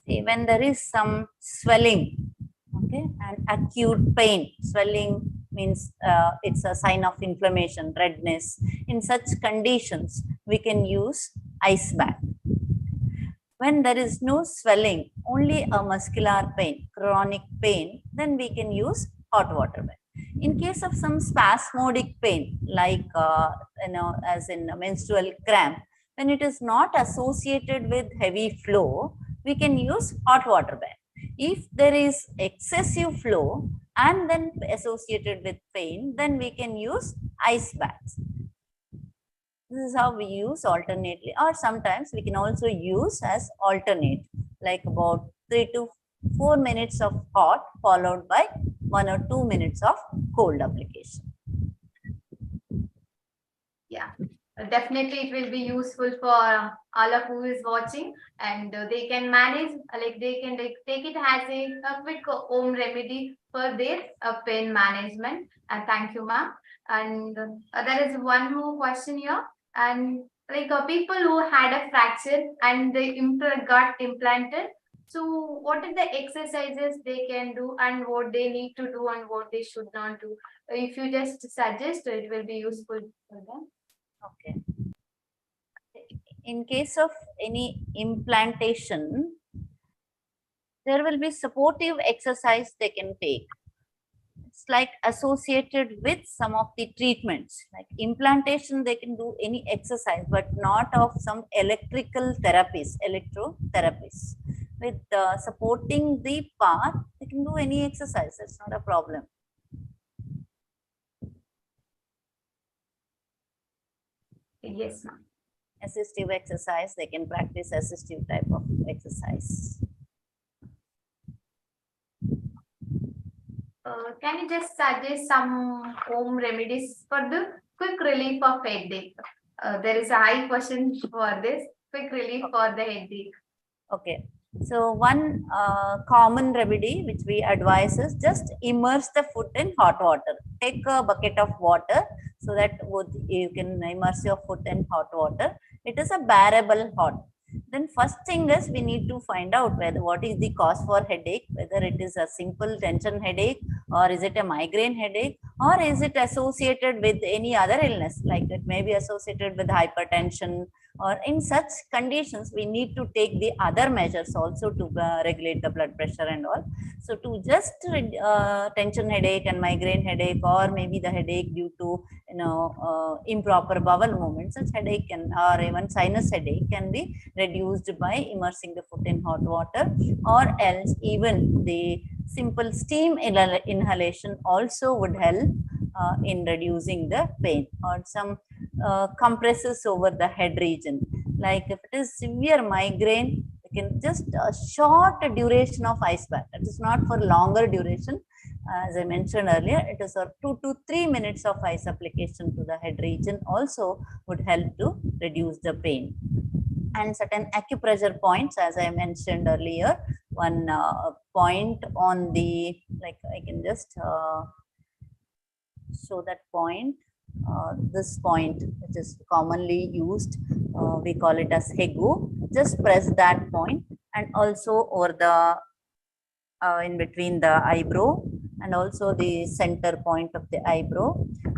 See, when there is some swelling, okay, and acute pain, swelling means it's a sign of inflammation, redness. In such conditions, we can use ice bath. When there is no swelling, only a muscular pain, chronic pain, then we can use hot water bath. In case of some spasmodic pain, like as in menstrual cramp, when it is not associated with heavy flow, we can use hot water bath. If there is excessive flow and then associated with pain, then we can use ice baths. This is how we use alternately, or sometimes we can also use as alternate, like about 3 to 4 minutes of hot followed by 1 or 2 minutes of cold application. Yeah, definitely it will be useful for all of who is watching, and they can manage, like they can take it as a quick home remedy for their pain management. Thank you, ma'am. And there is one more question here, and like people who had a fracture and the implant got implanted. So what are the exercises they can do and what they need to do and what they should not do? If you just suggest, it will be useful for them. Okay. In case of any implantation, there will be supportive exercise they can take. It's like associated with some of the treatments. Like implantation, they can do any exercise, but not of some electrotherapies. With supporting the path, they can do any exercise. It's not a problem. Yes, ma'am. Assistive exercise, they can practice assistive type of exercise. Can you just suggest some home remedies for the quick relief of headache? There is a high question for this, quick relief for the headache. Okay. So one common remedy which we advise is just immerse the foot in hot water. Take a bucket of water so that you can immerse your foot in hot water. It is a bearable hot. then first thing is we need to find out whether what is the cause for headache, whether it is a simple tension headache, or is it a migraine headache, or is it associated with any other illness, like it may be associated with hypertension, or in such conditions we need to take the other measures also to regulate the blood pressure and all. So to just tension headache and migraine headache, or maybe the headache due to improper bowel movement, such headache can, or even sinus headache can be reduced by immersing the foot in hot water, or else even the simple steam inhalation also would help in reducing the pain, or some compresses over the head region. Like if it is severe migraine, we can just a short duration of ice bath. It is not for longer duration. As I mentioned earlier, it is a 2 to 3 minutes of ice application to the head region also would help to reduce the pain. And certain acupressure points, as I mentioned earlier, one point on the, like I can just show that point. This point, which is commonly used, we call it as hegu. Just press that point, and also over the in between the eyebrow, and also the center point of the eyebrow,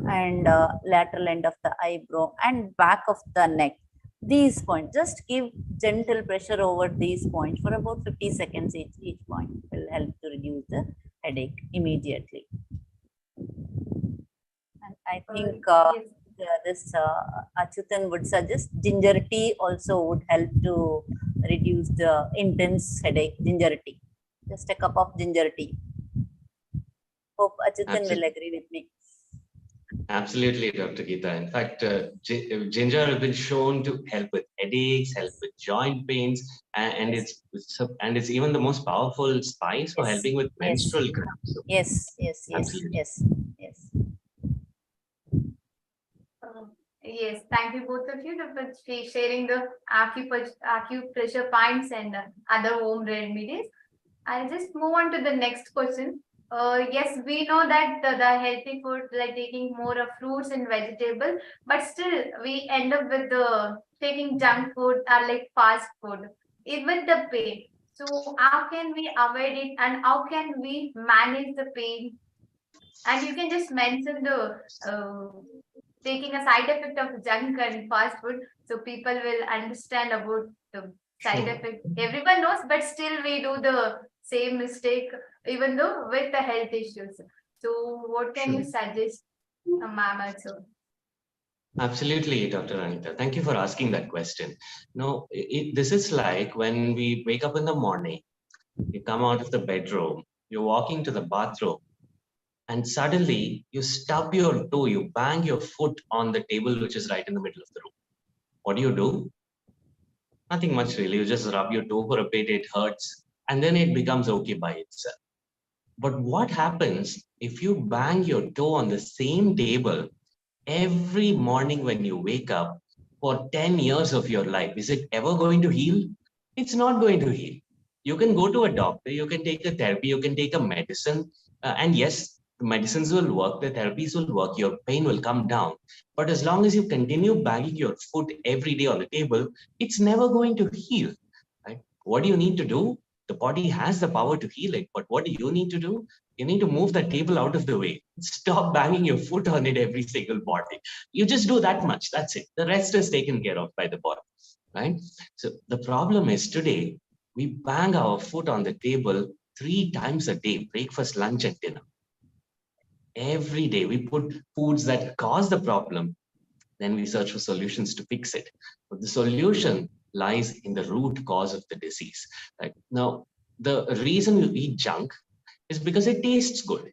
and lateral end of the eyebrow, and back of the neck. These points, just give gentle pressure over these points for about 50 seconds each point will help to reduce the headache immediately. And I think Yes. this Achyutan would suggest ginger tea also would help to reduce the intense headache. Ginger tea, just a cup of ginger tea. Hope Achyutan will Absolutely. agree with me. Absolutely, Dr. Geeta. In fact, ginger has been shown to help with headaches, help with joint pains, and Yes, it's even the most powerful spice for yes, helping with yes, menstrual cramps. So, yes, yes, yes, absolutely. yes, yes. Uh, Yes, thank you both of you for sharing the acupressure points and other home remedies. I'll just move on to the next question. Yes, we know that the healthy food, like taking more of fruits and vegetables, but still we end up with the taking junk food or like fast food, even the pain. So how can we avoid it, and how can we manage the pain? And you can just mention the taking a side effect of junk and fast food, so people will understand about the side Sure. effect. Everyone knows, but still we do the same mistake, even though with the health issues. So, what can you Sure. suggest, ma'am? Also, Absolutely, Dr. Anita. Thank you for asking that question. No, this is like when we wake up in the morning, you come out of the bedroom, you're walking to the bathroom, and suddenly you stub your toe, you bang your foot on the table, which is right in the middle of the room. What do? Nothing much really. You just rub your toe for a bit, it hurts, and then it becomes okay by itself. But what happens if you bang your toe on the same table every morning when you wake up for 10 years of your life? Is it ever going to heal? It's not going to heal. You can go to a doctor, you can take a therapy, you can take a medicine, and yes, the medicines will work, the therapies will work, your pain will come down. But as long as you continue banging your foot every day on the table, it's never going to heal. Right? What do you need to do? The body has the power to heal it, but what do you need to do? You need to move the table out of the way. Stop banging your foot on it every single morning. You just do that much. That's it. The rest is taken care of by the body. Right? So the problem is today we bang our foot on the table 3 times a day: breakfast, lunch, and dinner. Every day we put foods that cause the problem, then we search for solutions to fix it. But the solution lies in the root cause of the disease. Right? Now, the reason you eat junk is because it tastes good,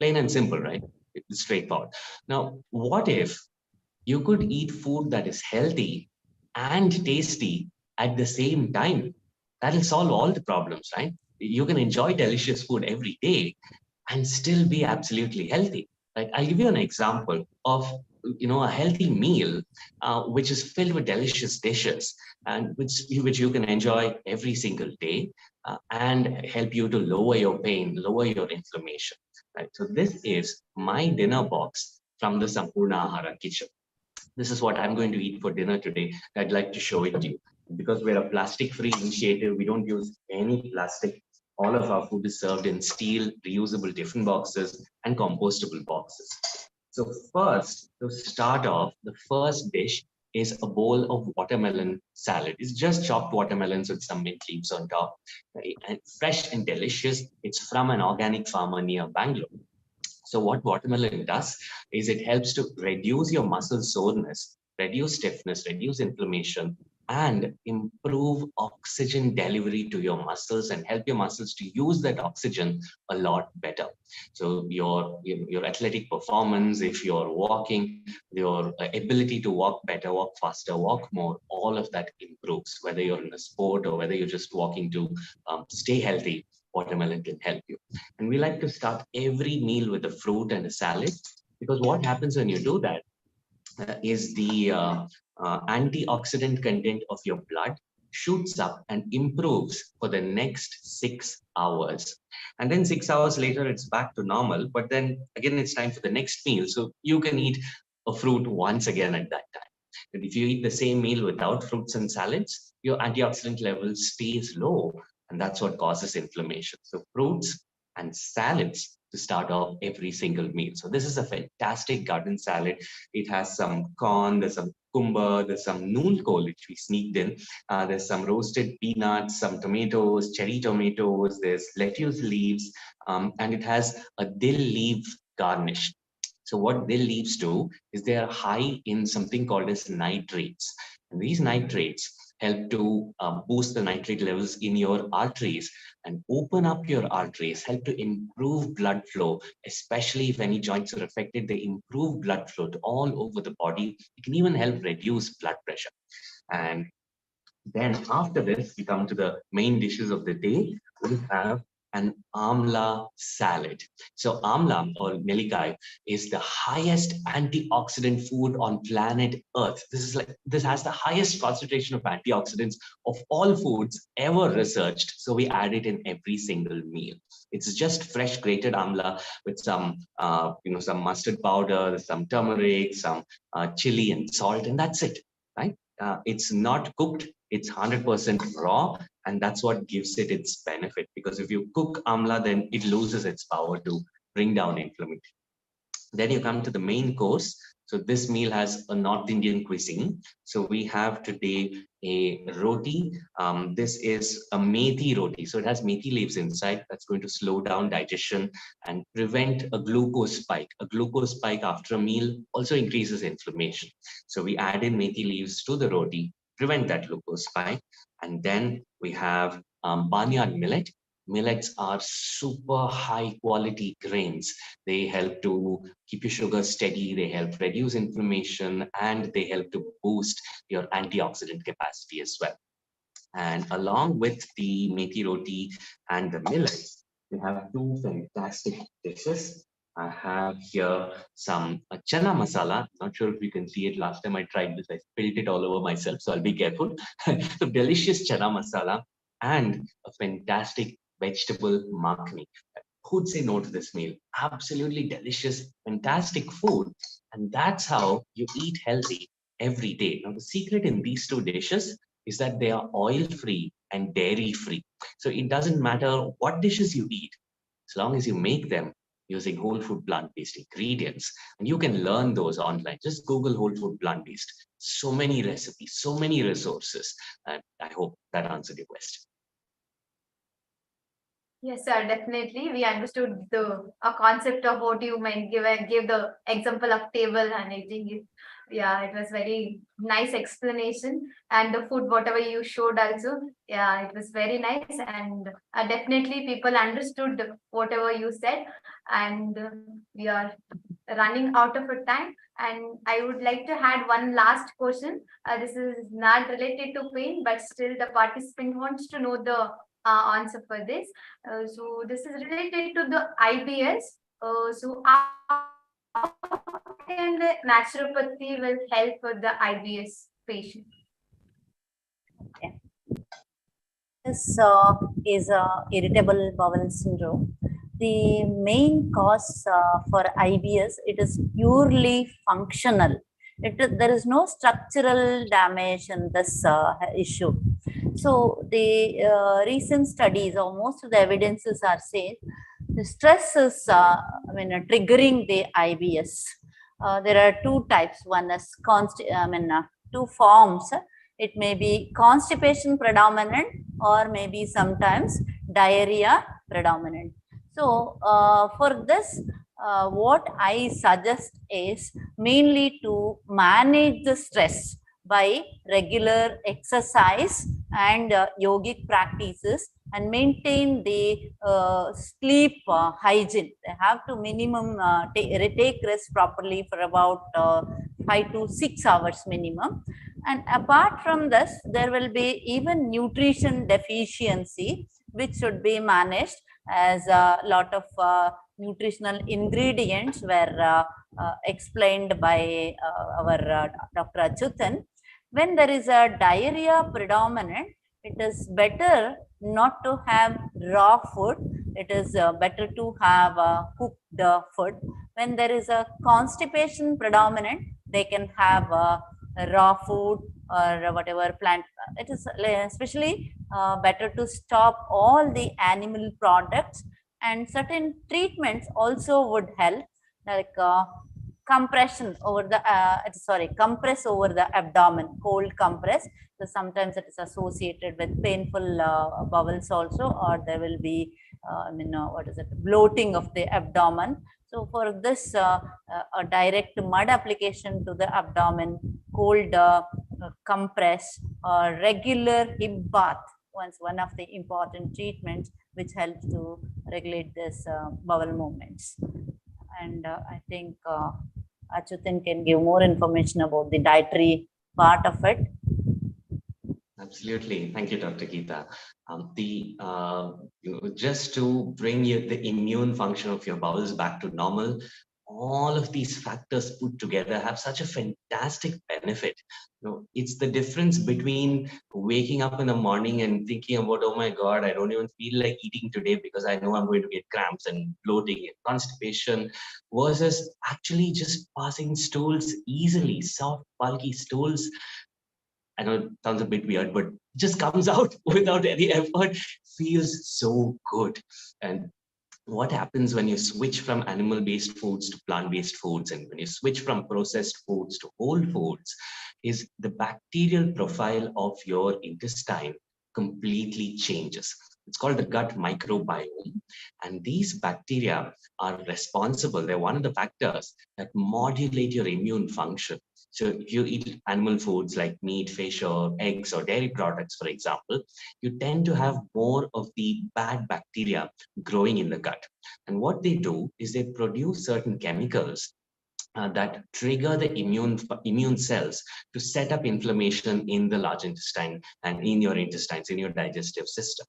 plain and simple, right? It's straightforward. Now, what if you could eat food that is healthy and tasty at the same time? That'll solve all the problems, right? You can enjoy delicious food every day and still be absolutely healthy. Right? I'll give you an example of a healthy meal which is filled with delicious dishes and which you can enjoy every single day and help you to lower your pain, lower your inflammation. Right? So this is my dinner box from the Sampurna Ahara kitchen. This is what I'm going to eat for dinner today. I'd like to show it to you. Because we're a plastic-free initiative, we don't use any plastic. All of our food is served in steel, reusable tiffin boxes, and compostable boxes. So first, to start off, the first dish is a bowl of watermelon salad. It's just chopped watermelons with some mint leaves on top. And fresh and delicious. It's from an organic farmer near Bangalore. So what watermelon does is it helps to reduce your muscle soreness, reduce stiffness, reduce inflammation, and improve oxygen delivery to your muscles and help your muscles to use that oxygen a lot better. So your athletic performance, if you're walking, your ability to walk better, walk faster, walk more, all of that improves, whether you're in a sport or whether you're just walking to stay healthy. Watermelon can help you. And we like to start every meal with a fruit and a salad, because what happens when you do that is the antioxidant content of your blood shoots up and improves for the next 6 hours. And then 6 hours later, it's back to normal. But then again, it's time for the next meal. So you can eat a fruit once again at that time. And if you eat the same meal without fruits and salads, your antioxidant level stays low. And that's what causes inflammation. So fruits and salads to start off every single meal. So this is a fantastic garden salad. It has some corn, there's some kumba, there's some noon kol, which we sneaked in. There's some roasted peanuts, some tomatoes, cherry tomatoes, there's lettuce leaves, and it has a dill leaf garnish. So what dill leaves do is they are high in something called as nitrates. And these nitrates help to boost the nitrate levels in your arteries and open up your arteries, help to improve blood flow, especially if any joints are affected. They improve blood flow to all over the body. It can even help reduce blood pressure. And then after this, we come to the main dishes of the day. We have an amla salad. So amla or nelikai is the highest antioxidant food on planet Earth. This has the highest concentration of antioxidants of all foods ever researched. So we add it in every single meal. It's just fresh grated amla with some some mustard powder, some turmeric, some chili and salt, and that's it, right? It's not cooked, it's 100% raw, and that's what gives it its benefit. Because if you cook amla, then it loses its power to bring down inflammation. Then you come to the main course. So this meal has a North Indian cuisine. So we have today a roti. This is a methi roti. So it has methi leaves inside. That's going to slow down digestion and prevent a glucose spike. A glucose spike after a meal also increases inflammation. So we add in methi leaves to the roti, prevent that glucose spike. And then we have barnyard millet. Millets are super high quality grains. They help to keep your sugar steady, they help reduce inflammation, and they help to boost your antioxidant capacity as well. And along with the methi roti and the millets, we have two fantastic dishes. I have here some chana masala. Not sure if you can see it. Last time I tried this, I spilled it all over myself, so I'll be careful. So delicious chana masala and a fantastic vegetable makhni. Who'd say no to this meal? Absolutely delicious, fantastic food. And that's how you eat healthy every day. Now, the secret in these two dishes is that they are oil-free and dairy-free. So it doesn't matter what dishes you eat, as long as you make them using whole food plant-based ingredients. And you can learn those online. Just Google whole food plant-based. So many recipes, so many resources. And I hope that answered your question. Yes, sir, definitely. We understood the concept of what you meant. Give the example of table, and I think yeah, it was very nice explanation. And the food, whatever you showed also, yeah, it was very nice. And definitely people understood whatever you said. And we are running out of a time. And I would like to add one last question. This is not related to pain, but still the participant wants to know the answer for this. So this is related to the IBS. So how can the naturopathy will help for the IBS patient? Okay. This is irritable bowel syndrome. The main cause for IBS, it is purely functional. There is no structural damage in this issue. So the recent studies, or most of the evidences are saying the stress is, triggering the IBS. There are two types. One is two forms. It may be constipation predominant, or maybe sometimes diarrhea predominant. So for this, what I suggest is mainly to manage the stress by regular exercise and yogic practices, and maintain the sleep hygiene. They have to minimum take rest properly for about 5 to 6 hours minimum. And apart from this, there will be even nutrition deficiency, which should be managed, as a lot of nutritional ingredients were explained by our Dr. Achutan. When there is a diarrhea predominant, it is better not to have raw food. It is better to have cooked food. When there is a constipation predominant, they can have raw food or whatever plant. It is especially better to stop all the animal products, and certain treatments also would help, like compression over the compress over the abdomen, cold compress. So sometimes it is associated with painful bowels also, or there will be bloating of the abdomen. So for this, a direct mud application to the abdomen, cold compress, or regular hip bath, one of the important treatments which helps to regulate this bowel movements. And I think Achutin can give more information about the dietary part of it. Absolutely. Thank you, Dr. Geeta. Just to bring the immune function of your bowels back to normal, all of these factors put together have such a fantastic benefit. It's the difference between waking up in the morning and thinking about, oh my God, I don't even feel like eating today because I know I'm going to get cramps and bloating and constipation, versus actually just passing stools easily, soft, bulky stools. I know it sounds a bit weird, but just comes out without any effort, feels so good. And what happens when you switch from animal-based foods to plant-based foods, and when you switch from processed foods to whole foods, is the bacterial profile of your intestine completely changes. It's called the gut microbiome. And these bacteria are responsible. They're one of the factors that modulate your immune function. So if you eat animal foods like meat, fish, or eggs, or dairy products, for example, you tend to have more of the bad bacteria growing in the gut. And what they do is they produce certain chemicals that trigger the immune cells to set up inflammation in the large intestine and in your intestines, in your digestive system.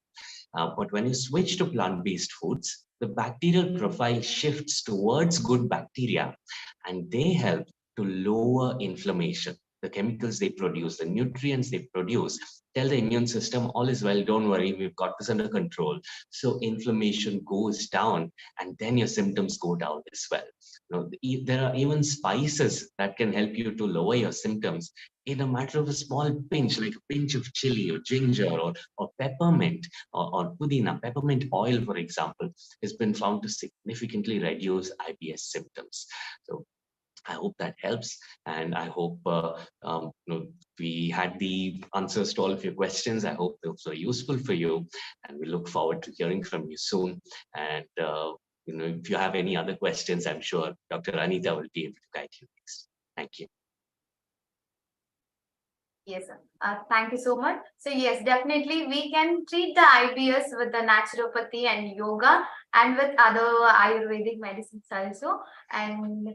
But when you switch to plant-based foods, the bacterial profile shifts towards good bacteria, and they help to lower inflammation. The chemicals they produce, the nutrients they produce, tell the immune system, all is well, don't worry, we've got this under control. So inflammation goes down, and then your symptoms go down as well. There are even spices that can help you to lower your symptoms in a matter of a small pinch, like a pinch of chili or ginger or peppermint or pudina. Peppermint oil, for example, has been found to significantly reduce IBS symptoms. So I hope that helps, and I hope we had the answers to all of your questions. I hope those were useful for you, and we look forward to hearing from you soon. And if you have any other questions, I'm sure Dr. Anita will be able to guide you next. Thank you. Yes, thank you so much. So yes, definitely we can treat the IBS with the naturopathy and yoga, and with other Ayurvedic medicines also. And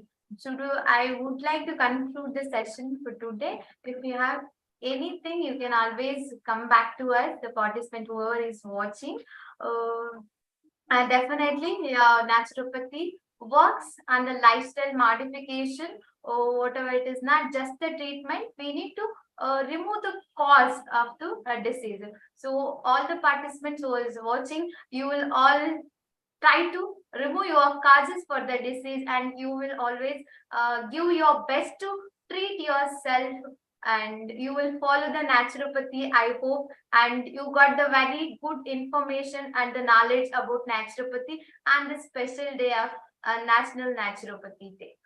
I would like to conclude the session for today. If you have anything, you can always come back to us, the participant, whoever is watching. And definitely, naturopathy works on the lifestyle modification, or whatever it is, not just the treatment. We need to remove the cause of the disease. So all the participants who is watching, you will all try to remove your causes for the disease, and you will always give your best to treat yourself and you will follow the naturopathy, I hope. And you got the very good information and the knowledge about naturopathy and the special day of National Naturopathy Day.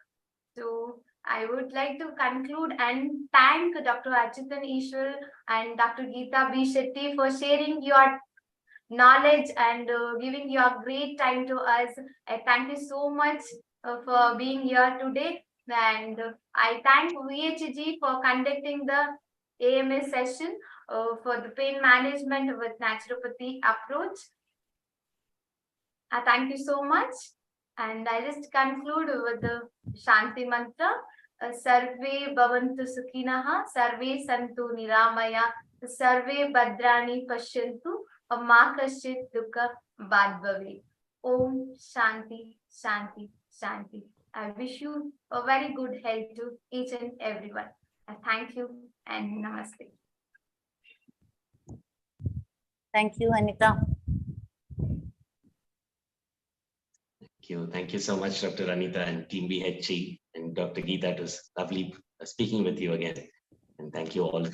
So I would like to conclude and thank Dr. Achutan Ishwar and Dr. Geeta B. Shetty for sharing your knowledge and giving your great time to us. I thank you so much for being here today. And I thank VHG for conducting the AMA session for the pain management with naturopathy approach. I thank you so much. And I just conclude with the Shanti Mantra. Sarve Bhavantu Sukhinaha, Sarve Santu Niramaya, Sarve Bhadrani Pashyantu, Ma Kashchit Dukkha Bhadbhave. Om Shanti, Shanti, Shanti. I wish you a very good health to each and everyone. Thank you and namaste. Thank you, Anita. Thank you so much, Dr. Anita and Team BHG and Dr. Geeta. It was lovely speaking with you again. And thank you all.